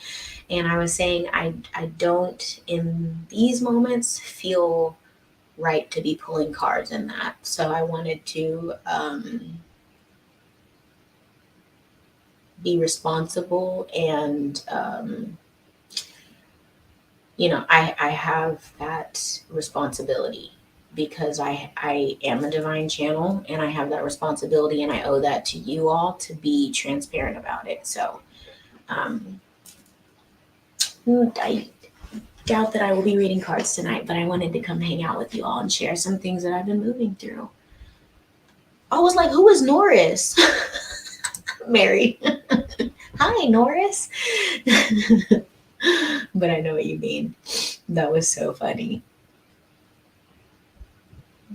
And I was saying I don't in these moments feel right to be pulling cards in that. So I wanted to be responsible and I have that responsibility because I am a divine channel and I have that responsibility and I owe that to you all to be transparent about it. So um, I doubt that I will be reading cards tonight, but I wanted to come hang out with you all and share some things that I've been moving through. I was like, who is Norris? Mary. Hi, Norris. But I know what you mean. That was so funny.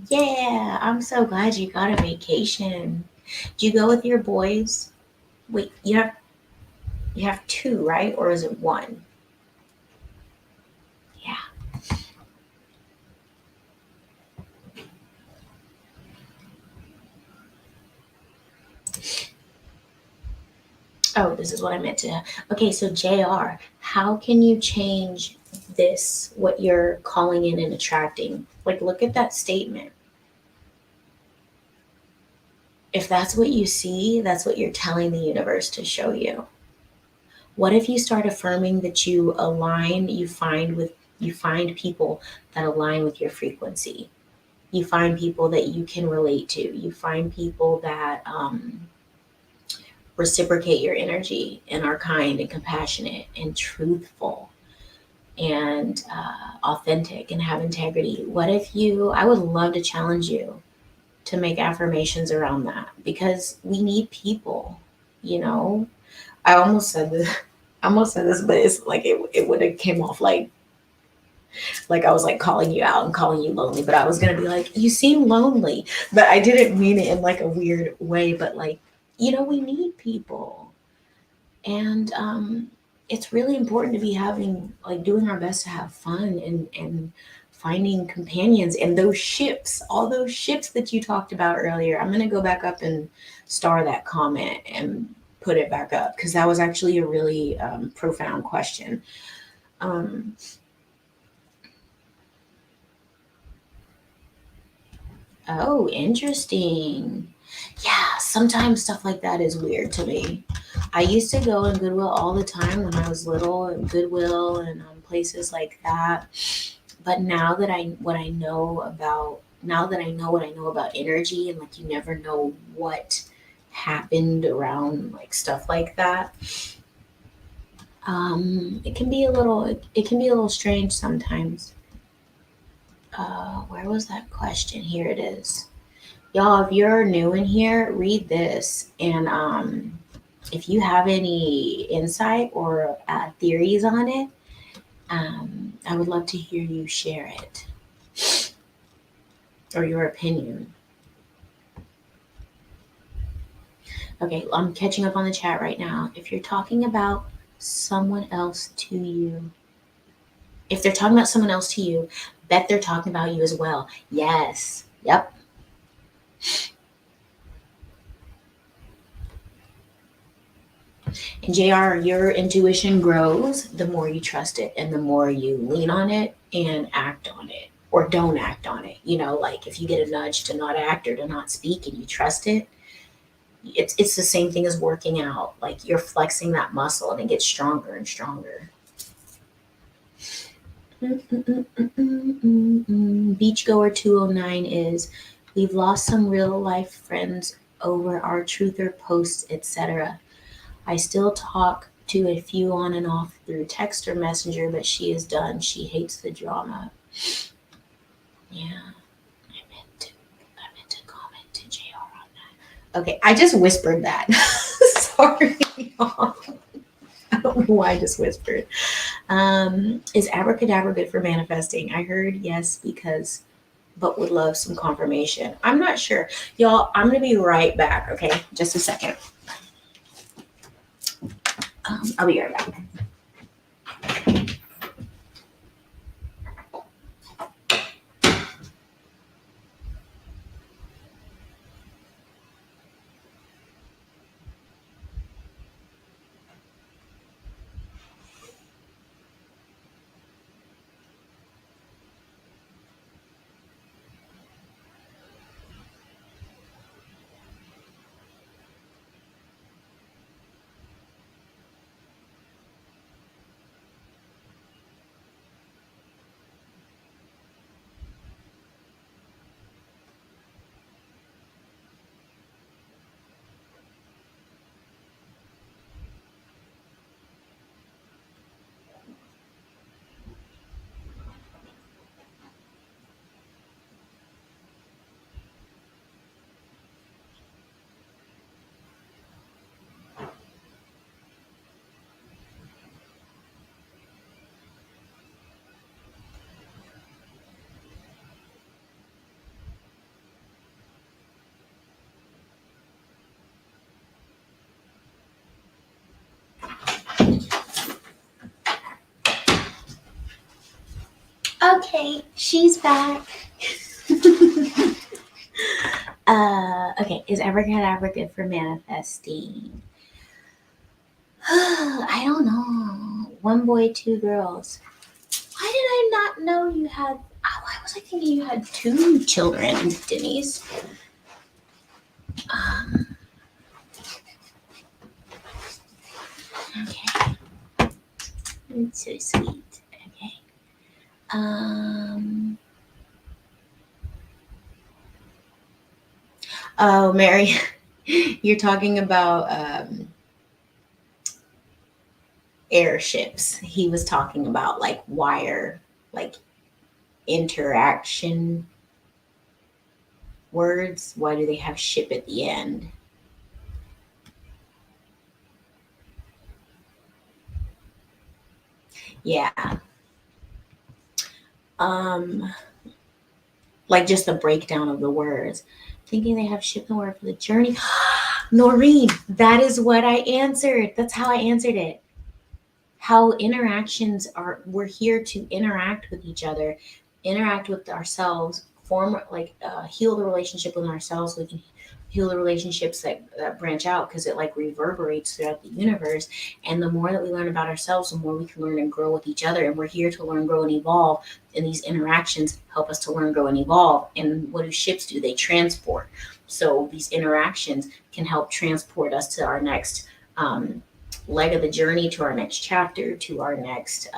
Yeah, I'm so glad you got a vacation. Do you go with your boys? Wait, you have two, right? Or is it one? Yeah. Oh, this is what I meant to. Okay, so JR, how can you change this, what you're calling in and attracting? Like, look at that statement. If that's what you see, that's what you're telling the universe to show you. What if you start affirming that you find people that align with your frequency? You find people that you can relate to. You find people that reciprocate your energy and are kind and compassionate and truthful and authentic and have integrity. What if I would love to challenge you to make affirmations around that because we need people, you know? I almost said this, but it's like it would have came off like I was like calling you out and calling you lonely, but I was gonna be like, you seem lonely. But I didn't mean it in like a weird way, but like, we need people. And it's really important to be having like doing our best to have fun and finding companions and those ships, all those ships that you talked about earlier. I'm gonna go back up and star that comment and put it back up because that was actually a really profound question. Um, Oh, interesting. Yeah, sometimes stuff like that is weird to me. I used to go in Goodwill all the time when I was little, and Goodwill and places like that. But now that I know what I know about energy, and like you never know what happened around like stuff like that. It can be a little it can be a little strange sometimes. Where was that question? Here it is. Y'all, if you're new in here, read this. And if you have any insight or theories on it, I would love to hear you share it or your opinion. Okay, I'm catching up on the chat right now. If you're talking about someone else to you, if they're talking about someone else to you, bet they're talking about you as well. Yes. Yep. And JR, your intuition grows the more you trust it and the more you lean on it and act on it or don't act on it. You know, like if you get a nudge to not act or to not speak and you trust it, it's the same thing as working out. Like you're flexing that muscle and it gets stronger and stronger. Beachgoer 209 is we've lost some real life friends over our truther posts, etc. I still talk to a few on and off through text or messenger, but she is done. She hates the drama. Yeah, I meant to comment to JR on that. Okay, I just whispered that. Sorry, y'all. I don't know why I just whispered. Is abracadabra good for manifesting? I heard yes because, but would love some confirmation. I'm not sure. Y'all, I'm going to be right back, okay? Just a second. I'll be right back. Okay, she's back. Okay, is abracadabra good for manifesting? I don't know. One boy, two girls. Why did I not know you had? Why was I thinking you had two children, Denise? Okay, it's so sweet. Okay. Oh, Mary, you're talking about airships. He was talking about like wire, like interaction words. Why do they have ship at the end? Yeah. Um, like just the breakdown of the words. Thinking they have ship and word for the journey. Noreen, that is what I answered. That's how I answered it. How interactions are, we're here to interact with each other, interact with ourselves, form like heal the relationship with ourselves. We can heal the relationships that branch out, because it like reverberates throughout the universe. And the more that we learn about ourselves, the more we can learn and grow with each other. And we're here to learn, grow, and evolve. And these interactions help us to learn, grow, and evolve. And what do ships do? They transport. So these interactions can help transport us to our next leg of the journey, to our next chapter, to our next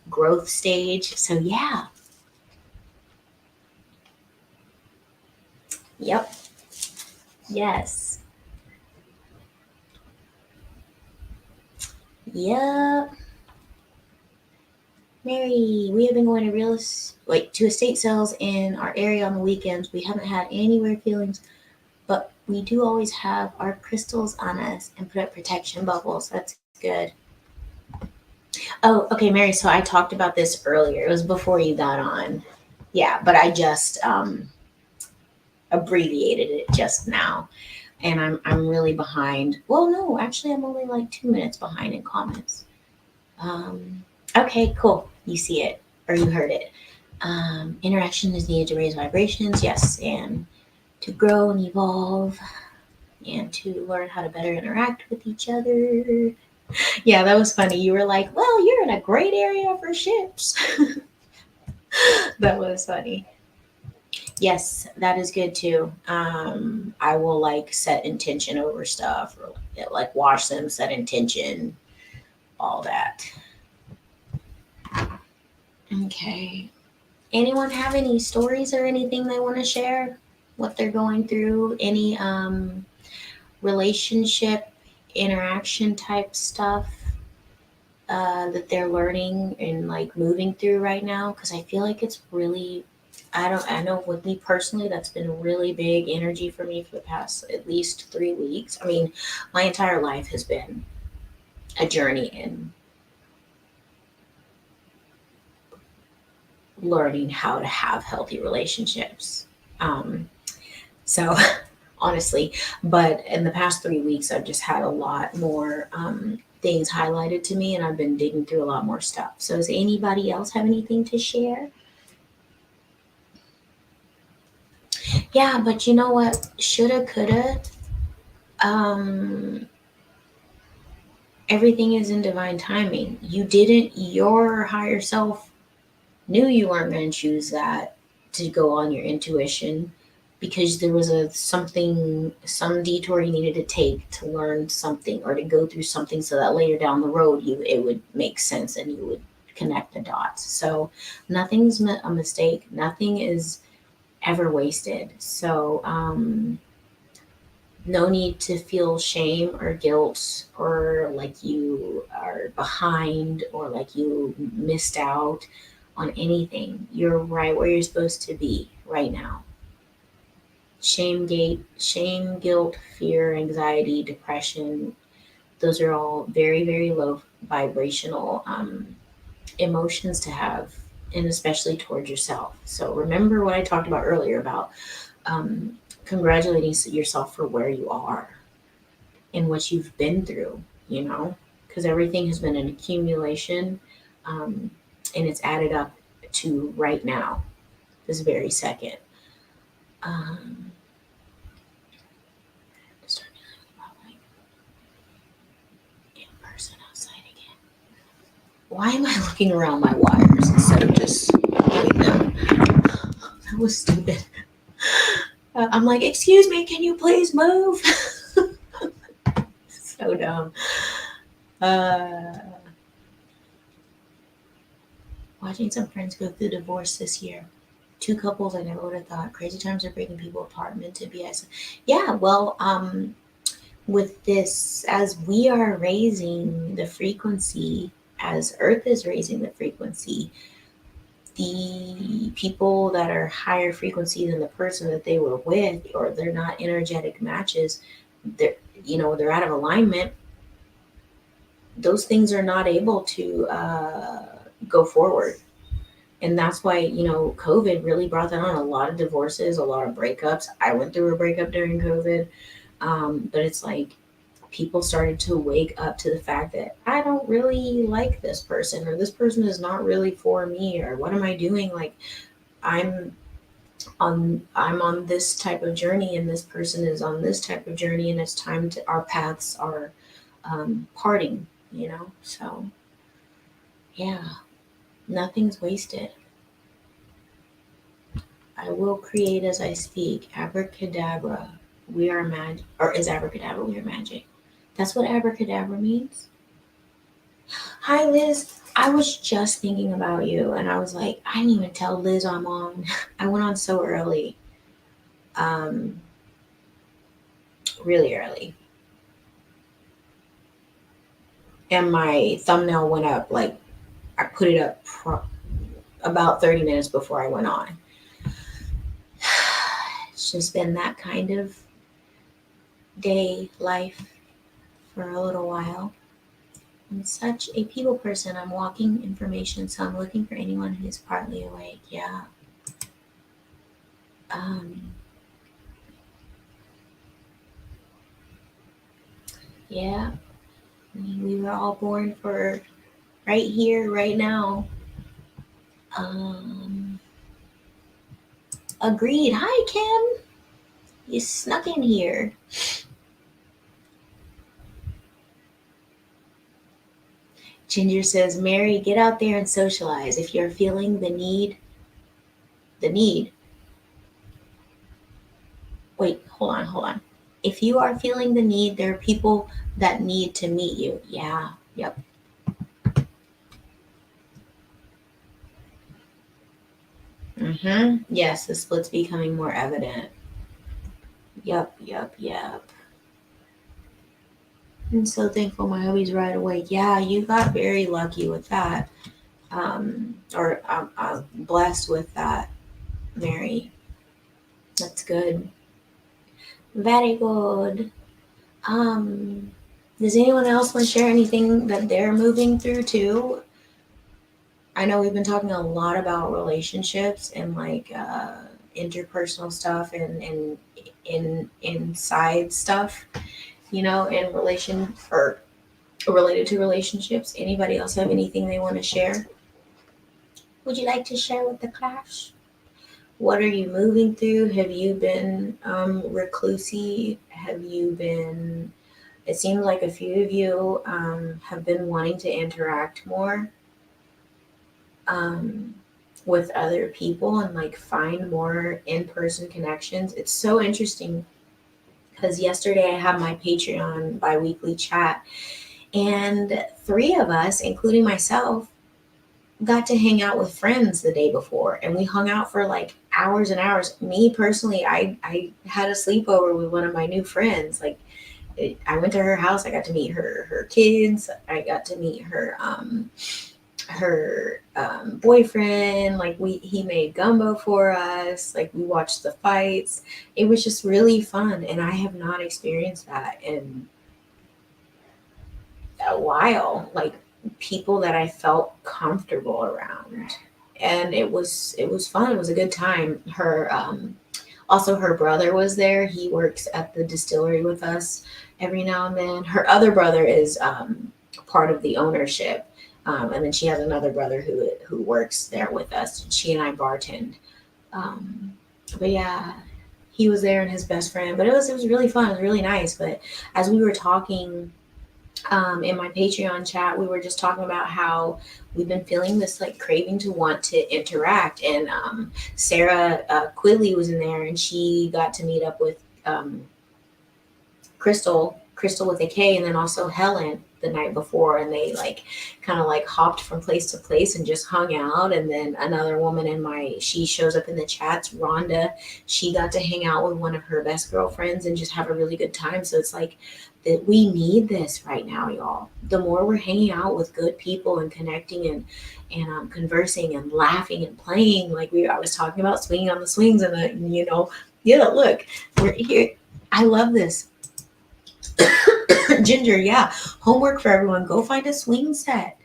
growth stage. So yeah. Yep. Yes. Yep. Mary, we have been going to to estate sales in our area on the weekends. We haven't had any weird feelings, but we do always have our crystals on us and put up protection bubbles. That's good. Oh, okay, Mary. So I talked about this earlier. It was before you got on. Yeah, but I just abbreviated it just now, and I'm really behind. Well, no, actually, I'm only like 2 minutes behind in comments. Okay, cool. You see it or you heard it. Interaction is needed to raise vibrations, yes, and to grow and evolve, and to learn how to better interact with each other. Yeah, that was funny. You were like, "Well, you're in a great area for ships." That was funny. Yes, that is good too. I will like set intention over stuff, or like wash them, set intention, all that. Okay. Anyone have any stories or anything they want to share? What they're going through? Any relationship interaction type stuff that they're learning and like moving through right now? Because I feel like it's really, I know with me personally, that's been really big energy for me for the past at least 3 weeks. I mean, my entire life has been a journey in learning how to have healthy relationships. So honestly, but in the past 3 weeks, I've just had a lot more things highlighted to me, and I've been digging through a lot more stuff. So does anybody else have anything to share? Yeah, but you know what? Shoulda, coulda. Um, Everything is in divine timing. You didn't, your higher self knew you weren't going to choose that to go on your intuition, because there was some detour you needed to take to learn something or to go through something, so that later down the road it would make sense and you would connect the dots. So nothing's a mistake. Nothing is ever wasted. So no need to feel shame or guilt, or like you are behind, or like you missed out on anything. You're right where you're supposed to be right now. Shame, guilt, fear, anxiety, depression, those are all very, very low vibrational emotions to have, and especially towards yourself. So remember what I talked about earlier about congratulating yourself for where you are and what you've been through, because everything has been an accumulation, um, and it's added up to right now, this very second. Um, start feeling about like in person outside again. Why am I looking around my wires instead of just doing them? That was stupid. I'm like, excuse me, can you please move? So dumb. Uh, Watching some friends go through divorce this year. Two couples I never would have thought. Crazy times are breaking people apart. Meant to be. Yeah, well, with this, as we are raising the frequency, as Earth is raising the frequency, the people that are higher frequency than the person that they were with, or they're not energetic matches, they're they're out of alignment. Those things are not able to go forward. And that's why, COVID really brought that on. A lot of divorces, a lot of breakups. I went through a breakup during COVID. But it's like people started to wake up to the fact that I don't really like this person, or this person is not really for me, or what am I doing? Like, I'm I'm on this type of journey and this person is on this type of journey, and it's time to our paths are parting, so yeah, nothing's wasted. I will create as I speak. Abracadabra, we are magic. Or is abracadabra, we are magic? That's what abracadabra means. Hi, Liz. I was just thinking about you, and I was like, I didn't even tell Liz I'm on. I went on so early, um, really early, and my thumbnail went up like I put it up about 30 minutes before I went on. It's just been that kind of day life for a little while. I'm such a people person. I'm walking information, so I'm looking for anyone who's partly awake. Yeah. Um, yeah. I mean, we were all born for right here, right now. Um, agreed. Hi, Kim. You snuck in here. Ginger says, Mary, get out there and socialize. If you're feeling the need. Wait, hold on. If you are feeling the need, there are people that need to meet you. Yeah. Yep. Yes, the split's becoming more evident. Yep, yep, yep. I'm so thankful my hubby's right away. Yeah, you got very lucky with that. Or I'm blessed with that, Mary. That's good. Very good. Um, does anyone else want to share anything that they're moving through too? I know we've been talking a lot about relationships and like interpersonal stuff and inside stuff, in relation or related to relationships. Anybody else have anything they want to share? Would you like to share with the class? What are you moving through? Have you been reclusy? Have you been? It seems like a few of you have been wanting to interact more um, with other people and like find more in-person connections. It's so interesting because yesterday I had my Patreon bi-weekly chat, and three of us, including myself, got to hang out with friends the day before, and we hung out for like hours and hours. Me personally, I had a sleepover with one of my new friends. Like I went to her house, I got to meet her kids, I got to meet her boyfriend. Like he made gumbo for us, like we watched the fights. It was just really fun, and I have not experienced that in a while. Like people that I felt comfortable around, and it was fun. It was a good time. Her brother was there. He works at the distillery with us every now and then. Her other brother is part of the ownership, and then she has another brother who works there with us. She and I bartend. Um, but yeah, he was there and his best friend. But it was really fun. It was really nice. But as we were talking in my Patreon chat, we were just talking about how we've been feeling this like craving to want to interact. And Sarah Quigley was in there, and she got to meet up with Crystal with a K, and then also Helen the night before, and they like kind of like hopped from place to place and just hung out. And then another woman she shows up in the chats, Rhonda, she got to hang out with one of her best girlfriends and just have a really good time. So it's like that we need this right now, y'all. The more we're hanging out with good people and connecting and conversing and laughing and playing, like I was talking about swinging on the swings and look, we're here. I love this. Ginger, yeah. Homework for everyone. Go find a swing set.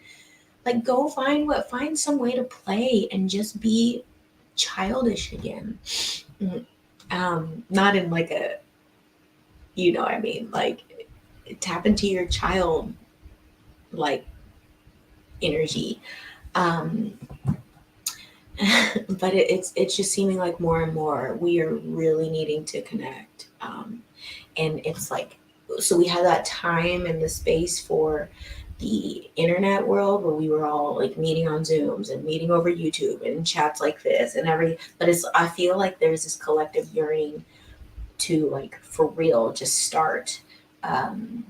Like go find some way to play and just be childish again. Not in like a what I mean, like tap into your child like energy. Um But it's just seeming like more and more we are really needing to connect. And it's like, so we had that time and the space for the internet world where we were all like meeting on Zooms and meeting over YouTube and chats like this and every, but it's, I feel like there's this collective yearning to like for real just start, um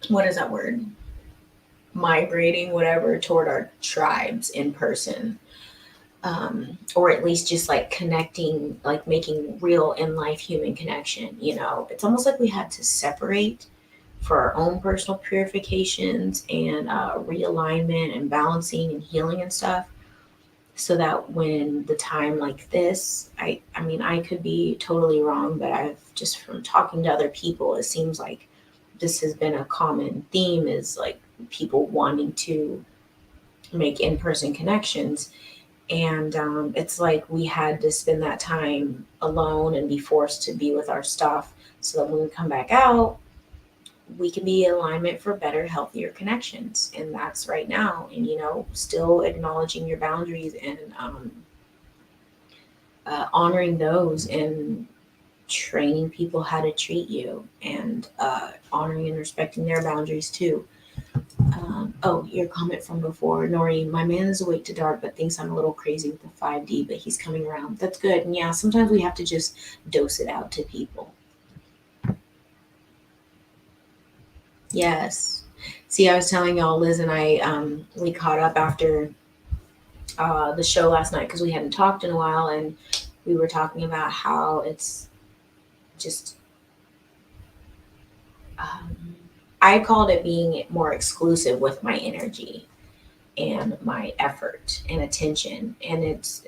what is that word, migrating whatever toward our tribes in person, or at least just like connecting, like making real in life human connection. You know, it's almost like we had to separate for our own personal purifications and realignment and balancing and healing and stuff, so that when the time like this, I mean, I could be totally wrong, but I've just from talking to other people, it seems like this has been a common theme, is like people wanting to make in-person connections. And it's like we had to spend that time alone and be forced to be with our stuff, so that when we come back out, we can be in alignment for better, healthier connections. And that's right now. And, you know, still acknowledging your boundaries and honoring those, and training people how to treat you, and honoring and respecting their boundaries too. Oh, your comment from before, Nori, my man is awake to dark, but thinks I'm a little crazy with the 5D, but he's coming around. That's good. And yeah, sometimes we have to just dose it out to people. Yes. See, I was telling y'all, Liz and I, we caught up after the show last night because we hadn't talked in a while, and we were talking about how it's just, um, I called it being more exclusive with my energy and my effort and attention, and it's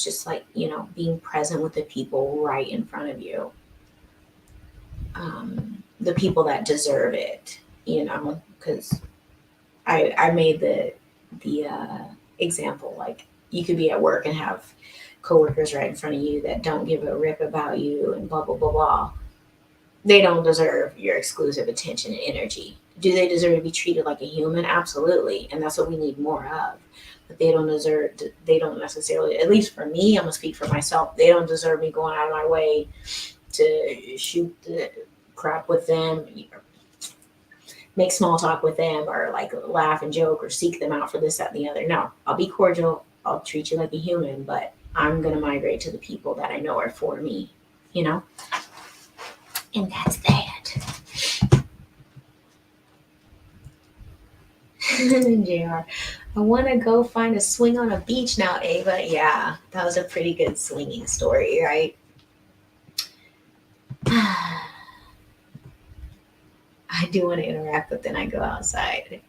just like, you know, being present with the people right in front of you, the people that deserve it, you know, because I made the example, like you could be at work and have coworkers right in front of you that don't give a rip about you and blah blah blah blah. They don't deserve your exclusive attention and energy. Do they deserve to be treated like a human? Absolutely. And that's what we need more of. But they don't deserve, they don't necessarily, at least for me, I'm going to speak for myself, they don't deserve me going out of my way to shoot the crap with them, make small talk with them, or like laugh and joke or seek them out for this, that, and the other. No, I'll be cordial. I'll treat you like a human, but I'm going to migrate to the people that I know are for me, you know? And that's that. JR, I want to go find a swing on a beach now, Ava. Yeah, that was a pretty good swinging story, right? I do want to interact, but then I go outside.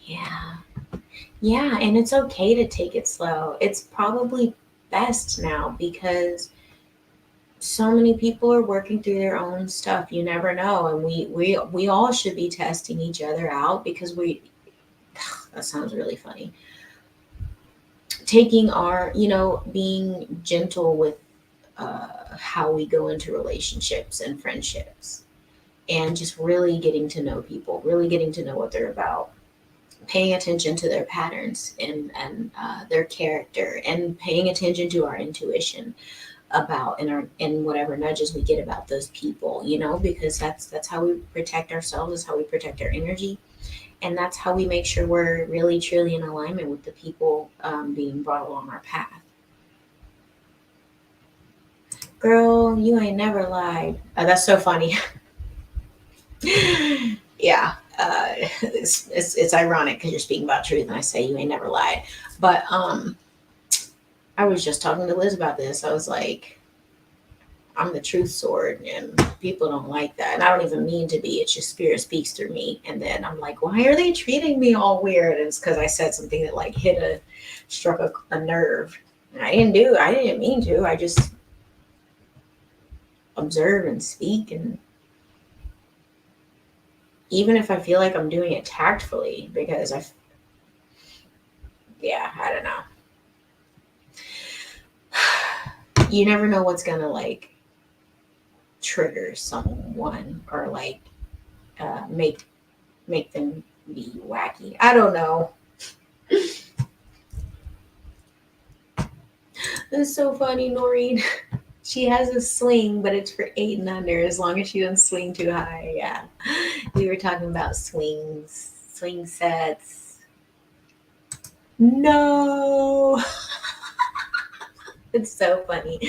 Yeah. Yeah, and it's okay to take it slow. It's probably best now because so many people are working through their own stuff. You never know, and we all should be testing each other out because we that sounds really funny. Taking our, you know, being gentle with how we go into relationships and friendships, and just really getting to know people, really getting to know what they're about, paying attention to their patterns and their character, and paying attention to our intuition about and whatever nudges we get about those people, you know, because that's how we protect ourselves, is how we protect our energy, and that's how we make sure we're really truly in alignment with the people being brought along our path. Girl, you ain't never lied. That's so funny. Yeah, it's ironic because you're speaking about truth and I say you ain't never lied, but I was just talking to Liz about this. I was like, I'm the truth sword, and people don't like that. And I don't even mean to be. It's just spirit speaks through me. And then I'm like, why are they treating me all weird? And it's because I said something that like struck a nerve. And I didn't mean to. I just observe and speak. And even if I feel like I'm doing it tactfully, because yeah, I don't know. You never know what's gonna like trigger someone or like make them be wacky. I don't know. That's so funny, Noreen. She has a swing, but it's for 8 and under, as long as she doesn't swing too high. Yeah. We were talking about swings, swing sets. No. It's so funny.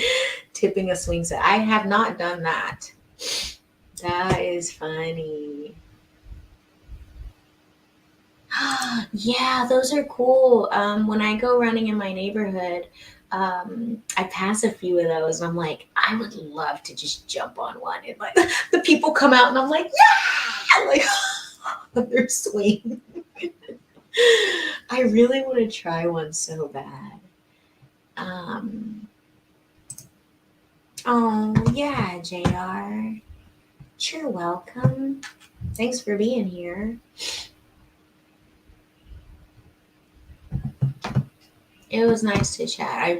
Tipping a swing set. I have not done that. That is funny. Yeah, those are cool. When I go running in my neighborhood, I pass a few of those. And I'm like, I would love to just jump on one. And like the people come out, and I'm like, yeah, like they're swinging. I really want to try one so bad. Um, oh yeah, JR. You're welcome. Thanks for being here. It was nice to chat. I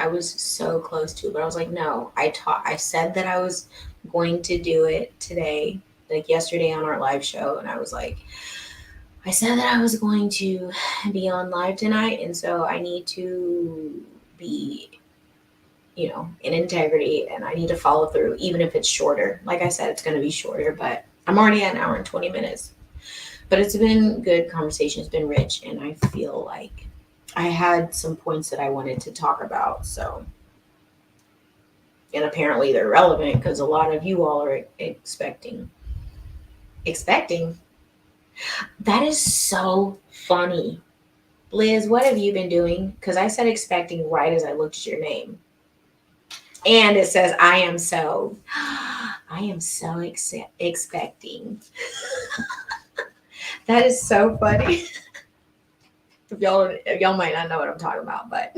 was so close to it, but I was like, no, I said that I was going to do it today, like yesterday on our live show. And I was like, I said that I was going to be on live tonight. And so I need to be, in integrity, and I need to follow through, even if it's shorter. Like I said, it's going to be shorter, but I'm already at an hour and 20 minutes. But it's been good conversation. It's been rich. And I feel like I had some points that I wanted to talk about. So, and apparently they're relevant because a lot of you all are expecting. That is so funny. Liz, what have you been doing? Because I said expecting right as I looked at your name. And it says, I am so expecting. That is so funny. If y'all might not know what I'm talking about, but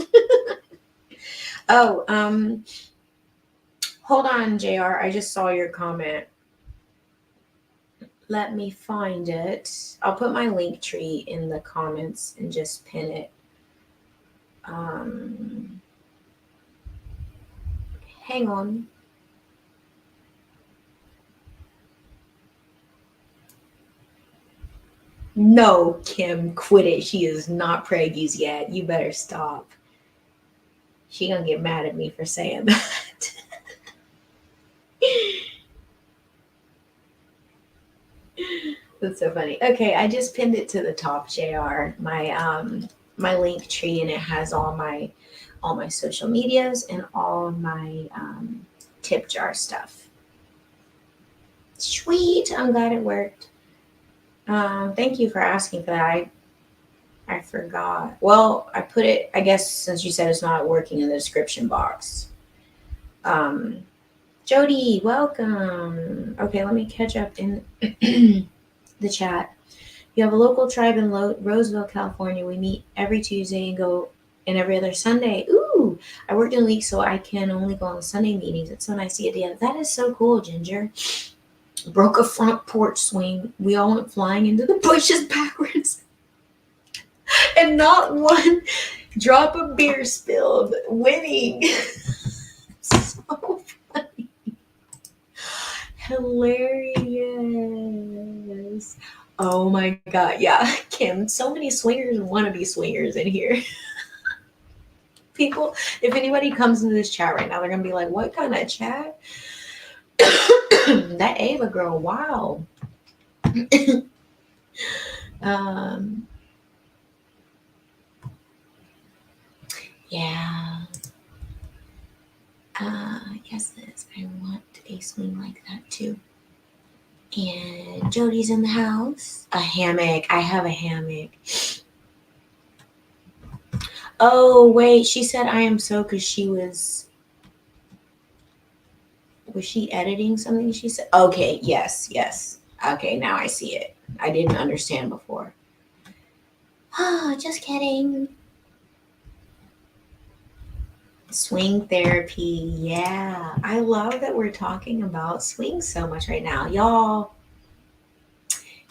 hold on, JR. I just saw your comment. Let me find it. I'll put my link tree in the comments and just pin it. Hang on. No, Kim, quit it. She is not preggies yet. You better stop. She gonna get mad at me for saying that. That's so funny. Okay, I just pinned it to the top, JR. My link tree, and it has all my social medias and all my tip jar stuff. Sweet. I'm glad it worked. Thank you for asking for that. I forgot. Well, I put it, I guess, since you said it's not working, in the description box. Jody, welcome. Okay, let me catch up in the chat. You have a local tribe in Roseville, California. We meet every Tuesday and go in every other Sunday. Ooh, I worked in a week, so I can only go on the Sunday meetings. It's so nice to get together. That is so cool, Ginger. Broke a front porch swing. We all went flying into the bushes backwards. And not one drop of beer spilled. Winning. So funny. Hilarious. Oh my God. Yeah, Kim, so many swingers and wannabe swingers in here. People, if anybody comes into this chat right now, they're going to be like, what kind of chat? That Ava girl, wow. Yeah. Yes, Liz, I want a swing like that too. And Jody's in the house. A hammock. I have a hammock. Oh, wait. She said I am so because she was she editing something she said? Okay, yes. Okay, now I see it. I didn't understand before. Oh, just kidding. Swing therapy. Yeah. I love that we're talking about swings so much right now. Y'all,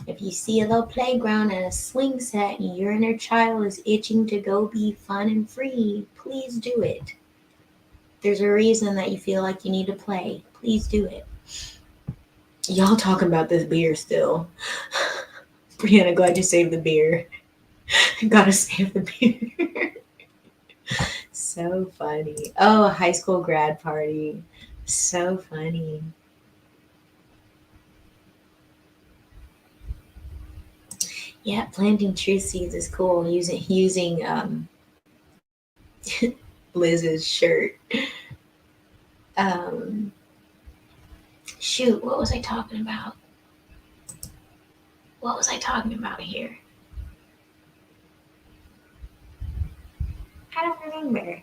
if you see a little playground and a swing set and your inner child is itching to go be fun and free, please do it. There's a reason that you feel like you need to play. Please do it. Y'all talking about this beer still. Brianna, glad you saved the beer. Gotta save the beer. So funny. Oh, a high school grad party. So funny. Yeah, planting truth seeds is cool. Using Liz's shirt. Um, Shoot, what was I talking about? What was I talking about here? I don't remember.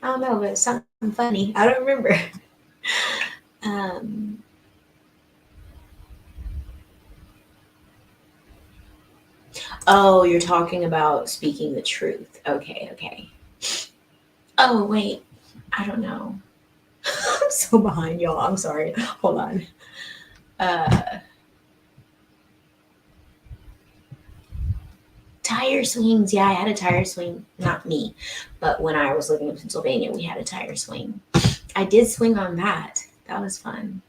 I don't know, but it's something funny. I don't remember. um, oh, you're talking about speaking the truth. Okay, okay. Oh, wait. I don't know. I'm so behind, y'all. I'm sorry. Hold on. Uh, Tire swings. Yeah, I had a tire swing. Not me, but when I was living in Pennsylvania, we had a tire swing. I did swing on that. That was fun.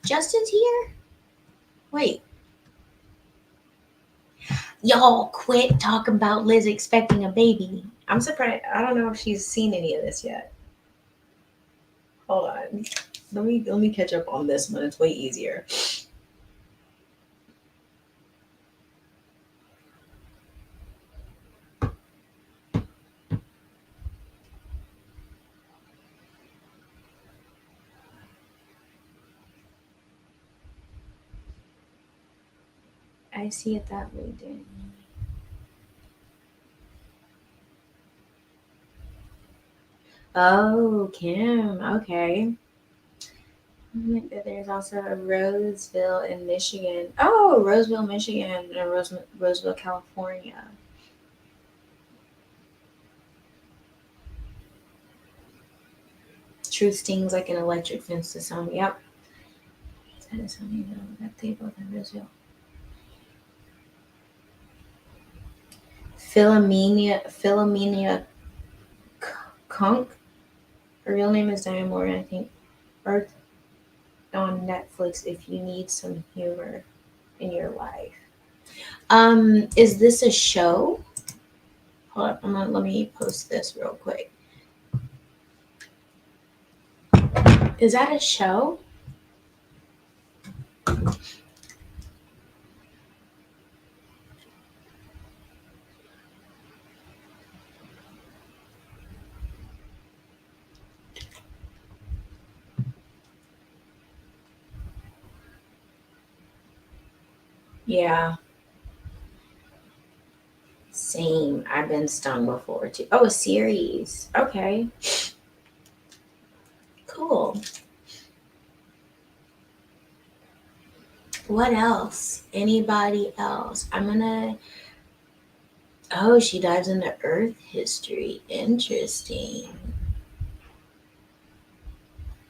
Justin's here? Wait. Y'all quit talking about Liz expecting a baby. I'm surprised. I don't know if she's seen any of this yet. Hold on. Let me catch up on this one. It's way easier. I see it that way, Dan. Oh, Kim. Okay. There's also a Roseville in Michigan. Oh, Roseville, Michigan, and Roseville, California. Truth stings like an electric fence to some. Yep. That is funny though. That they both in Roseville. Philomenia Kunk. Her real name is Diane Morgan, I think. Earth on Netflix if you need some humor in your life. Is this a show? Hold up, let me post this real quick. Is that a show? Yeah, same. I've been stung before too. Oh, a series. Okay, cool. What else? Anybody else? I'm gonna. Oh, she dives into Earth history. Interesting.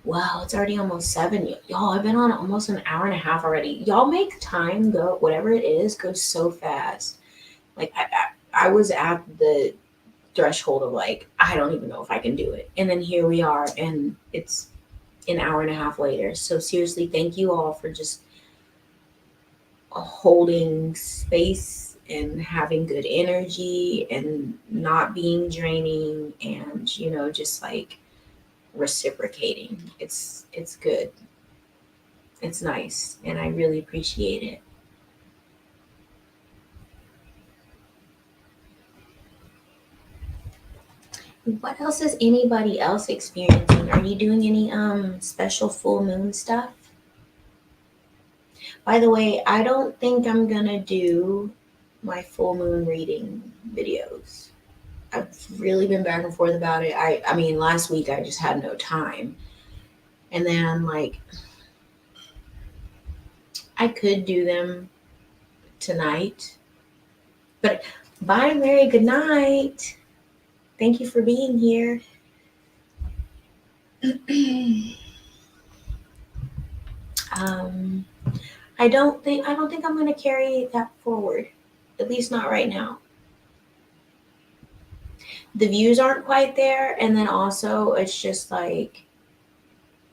Wow, it's already almost 7. Y'all, I've been on almost an hour and a half already. Y'all make time go, whatever it is, go so fast. Like, I was at the threshold of like, I don't even know if I can do it. And then here we are, and it's an hour and a half later. So, seriously, thank you all for just holding space and having good energy and not being draining and, just like reciprocating. It's good. It's nice, and I really appreciate it. What else is anybody else experiencing? Are you doing any special full moon stuff? By the way, I don't think I'm gonna do my full moon reading videos. I've really been back and forth about it. I mean, last week I just had no time. And then I'm like, I could do them tonight. But bye, Mary. Good night. Thank you for being here. um, I don't think I'm going to carry that forward. At least not right now. The views aren't quite there, and then also it's just like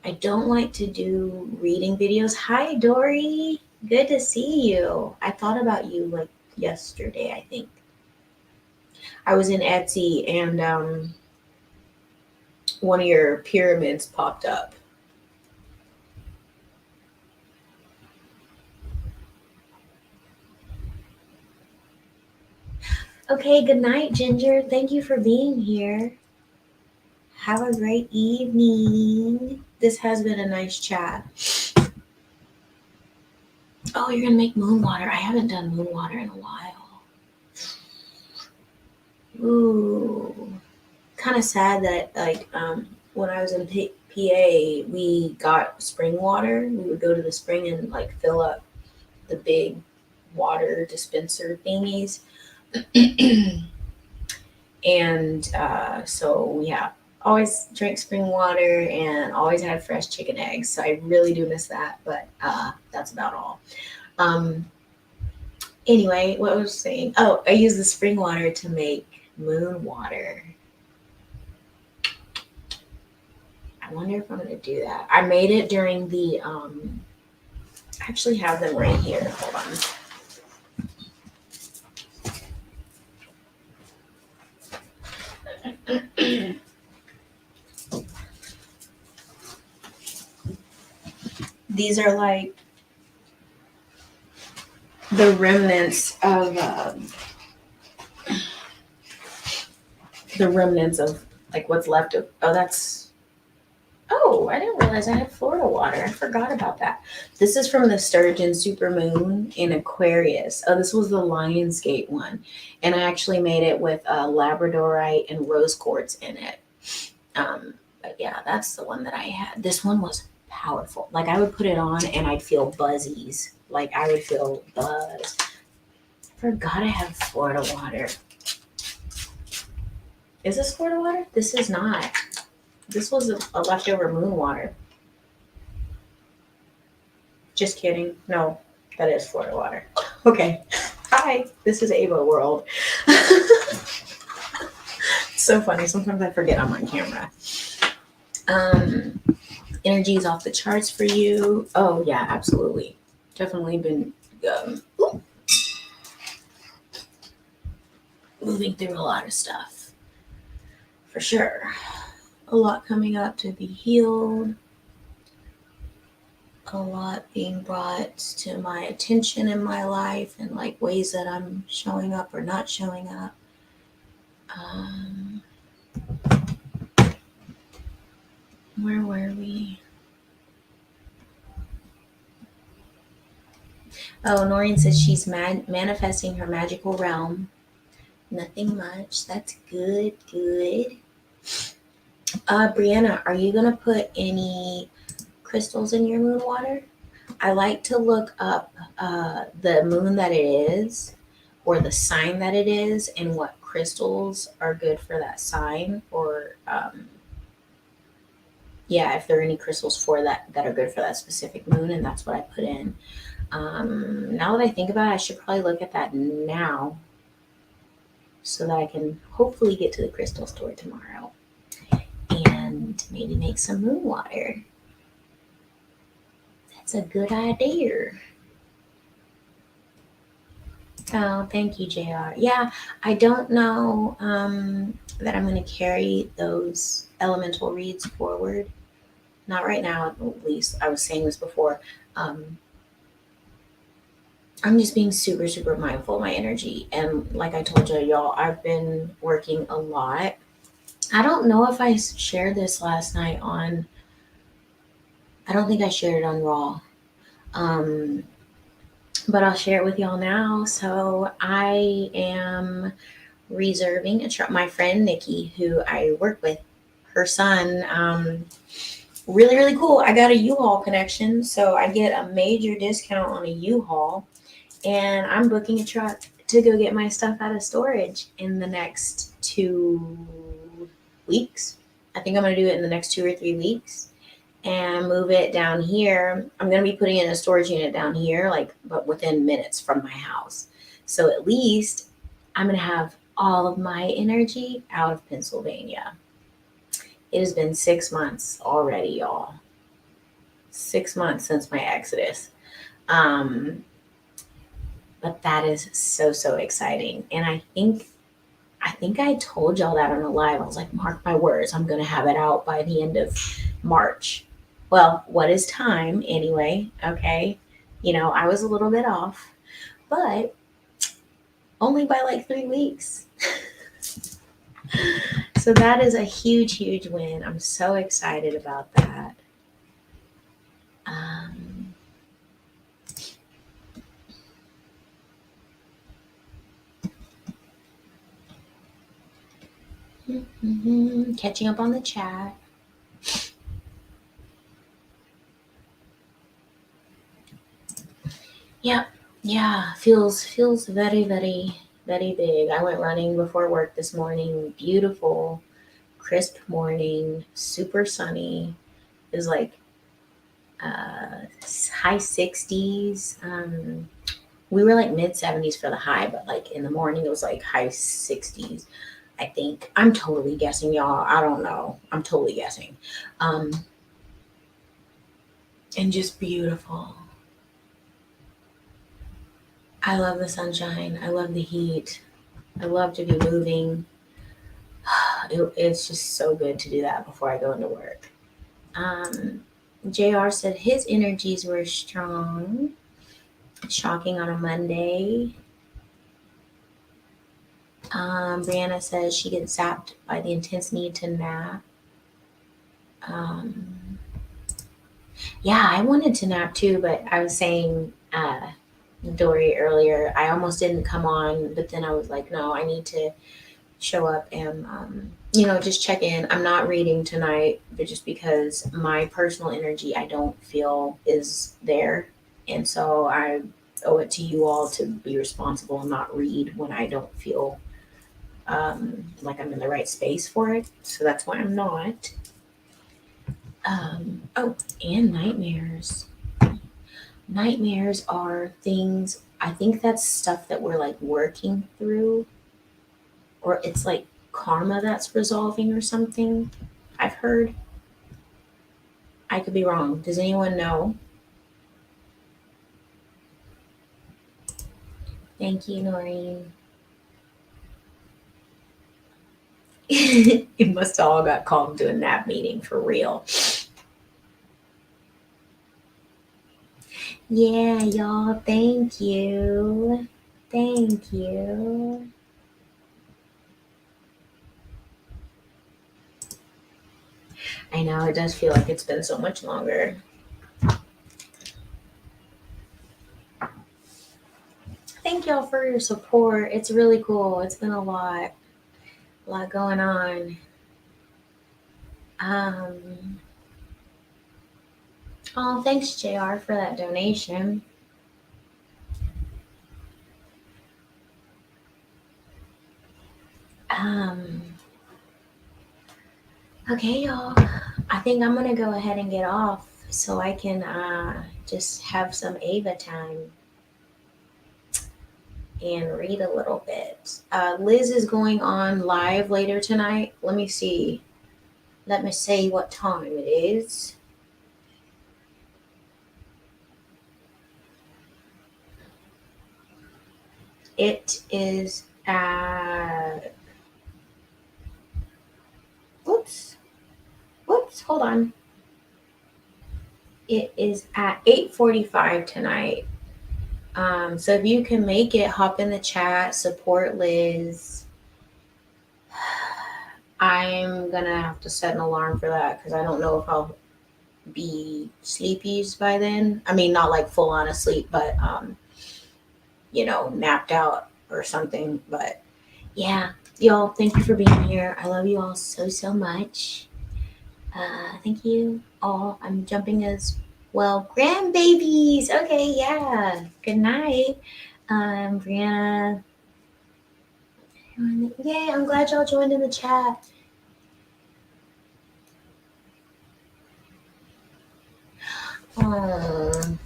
I don't like to do reading videos. Hi Dory, good to see you. I thought about you like yesterday, I think. I was in Etsy and one of your pyramids popped up. Okay, good night, Ginger. Thank you for being here. Have a great evening. This has been a nice chat. Oh, you're gonna make moon water. I haven't done moon water in a while. Ooh, kind of sad that like when I was in PA, we got spring water. We would go to the spring and like fill up the big water dispenser thingies. And so yeah, always drank spring water and always had fresh chicken eggs. So I really do miss that, but that's about all. Um, anyway, what was I saying? Oh, I use the spring water to make moon water. I wonder if I'm gonna do that. I made it during the I actually have them right here. Hold on. These are like the remnants of like what's left of. Oh, that's. Oh, I didn't realize I had Florida water. I forgot about that. This is from the Sturgeon Supermoon in Aquarius. Oh, this was the Lionsgate one, and I actually made it with Labradorite and rose quartz in it. But yeah, that's the one that I had. This one was powerful. Like I would put it on and I'd feel buzzies. Like I would feel buzz. I forgot I have Florida water. Is this Florida water? This is not. This was a leftover moon water. Just kidding. No, that is Florida water. Okay. Hi, this is Ava World. So funny. Sometimes I forget I'm on camera. Energy is off the charts for you. Oh yeah, absolutely. Definitely been moving through a lot of stuff. For sure. A lot coming up to be healed. A lot being brought to my attention in my life and like ways that I'm showing up or not showing up. Where were we? Oh, Noreen says she's manifesting her magical realm. Nothing much. That's good. Good. Brianna, are you gonna put any crystals in your moon water? I like to look up the moon that it is or the sign that it is and what crystals are good for that sign or yeah, if there are any crystals for that are good for that specific moon, and that's what I put in. Now that I think about it, I should probably look at that now so that I can hopefully get to the crystal store tomorrow and maybe make some moon water. That's a good idea. Oh, thank you, JR. Yeah, I don't know that I'm going to carry those elemental reads forward. Not right now, at least. I was saying this before. I'm just being super, super mindful of my energy. And like I told you, y'all, I've been working a lot. I don't know if I shared this last night on, I don't think I shared it on Raw. But I'll share it with y'all now. So I am reserving a truck. My friend Nikki, who I work with, her son, really, really cool. I got a U-Haul connection, so I get a major discount on a U-Haul. And I'm booking a truck to go get my stuff out of storage in the next 2 weeks. I think I'm going to do it in the next 2 or 3 weeks. and move it down here. I'm going to be putting in a storage unit down here, like, but within minutes from my house. So at least I'm going to have all of my energy out of Pennsylvania. It has been 6 months already, y'all. 6 months since my exodus. Um, but that is so, so exciting. And I think I told y'all that on a live. I was like, mark my words, I'm going to have it out by the end of March. Well, what is time anyway? Okay. I was a little bit off, but only by like 3 weeks. So that is a huge, huge win. I'm so excited about that. Um, Catching up on the chat. Yep. Yeah. Feels very, very, very big. I went running before work this morning. Beautiful, crisp morning. Super sunny. It was like high 60s. We were like mid 70s for the high, but like in the morning it was like high 60s. I think I'm totally guessing, y'all. I don't know. I'm totally guessing. Um, and just beautiful. I love the sunshine. I love the heat. I love to be moving. It's just so good to do that before I go into work. JR said his energies were strong, shocking on a Monday. Brianna says she gets zapped by the intense need to nap. Um, yeah, I wanted to nap too, but I was saying, Dory earlier, I almost didn't come on, but then I was like, no, I need to show up and just check in. I'm not reading tonight, but just because my personal energy I don't feel is there, and so I owe it to you all to be responsible and not read when I don't feel like I'm in the right space for it. So that's why I'm not. Oh, and nightmares. Nightmares are things. I think that's stuff that we're like working through, or it's like karma that's resolving or something. I've heard. I could be wrong. Does anyone know? Thank you, Noreen. It must have all got called to a nap meeting for real. Yeah, y'all. Thank you. Thank you. I know it does feel like it's been so much longer. Thank y'all for your support. It's really cool. It's been a lot going on. Um, oh, thanks, JR, for that donation. Um, okay, y'all. I think I'm gonna go ahead and get off so I can just have some Ava time and read a little bit. Liz is going on live later tonight. Let me see. Let me see what time it is. It is at. Whoops. Whoops. Hold on. It is at 8:45 tonight. So if you can make it, hop in the chat, support Liz. I'm gonna have to set an alarm for that because I don't know if I'll be sleepies by then. I mean, not like full on asleep, but napped out or something. But yeah, y'all, thank you for being here. I love you all so, so much. Thank you all. I'm jumping as well. Grandbabies. Okay, yeah. Good night. Brianna. Yay, I'm glad y'all joined in the chat. Oh,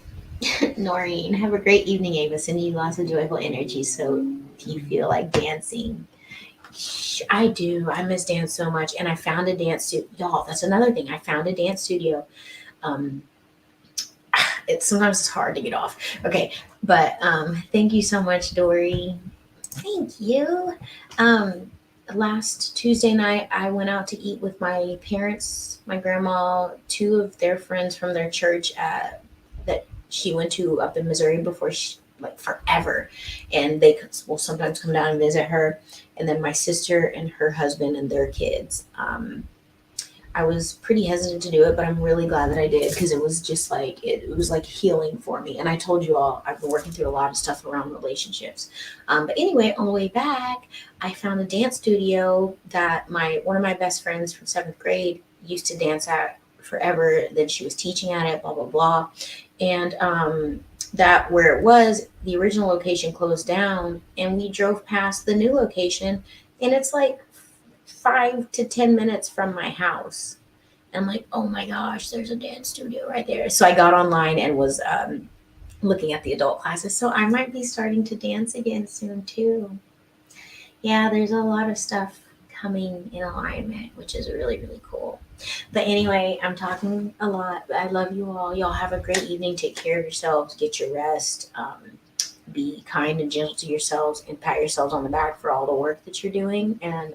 Noreen, have a great evening, Ava. Sending you lots of joyful energy. So, do you feel like dancing? I do. I miss dance so much, and I found a dance studio. Y'all, that's another thing. I found a dance studio. Um, sometimes it's hard to get off. Okay, but thank you so much, Dory. Thank you. Um, Last Tuesday night, I went out to eat with my parents, my grandma, two of their friends from their church that she went to up in Missouri before she, like forever, and they will sometimes come down and visit her, and then my sister and her husband and their kids. I was pretty hesitant to do it, but I'm really glad that I did because it was just like it was like healing for me. And I told you all I've been working through a lot of stuff around relationships. But anyway, on the way back, I found a dance studio that my one of my best friends from seventh grade used to dance at forever. Then she was teaching at it, blah blah blah, and that where it was, the original location closed down, and we drove past the new location, and it's like 5 to 10 minutes from my house. And I'm like, oh my gosh, there's a dance studio right there. So I got online and was looking at the adult classes. So I might be starting to dance again soon too. Yeah, there's a lot of stuff coming in alignment, which is really, really cool. But anyway, I'm talking a lot. I love you all. Y'all have a great evening. Take care of yourselves. Get your rest. Be kind and gentle to yourselves and pat yourselves on the back for all the work that you're doing and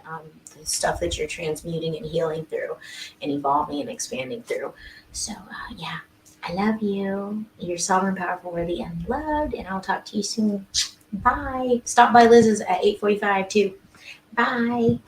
the stuff that you're transmuting and healing through and evolving and expanding through. So, yeah, I love you. You're sovereign, powerful, worthy, and loved. And I'll talk to you soon. Bye. Stop by Liz's at 8:45 too. Bye.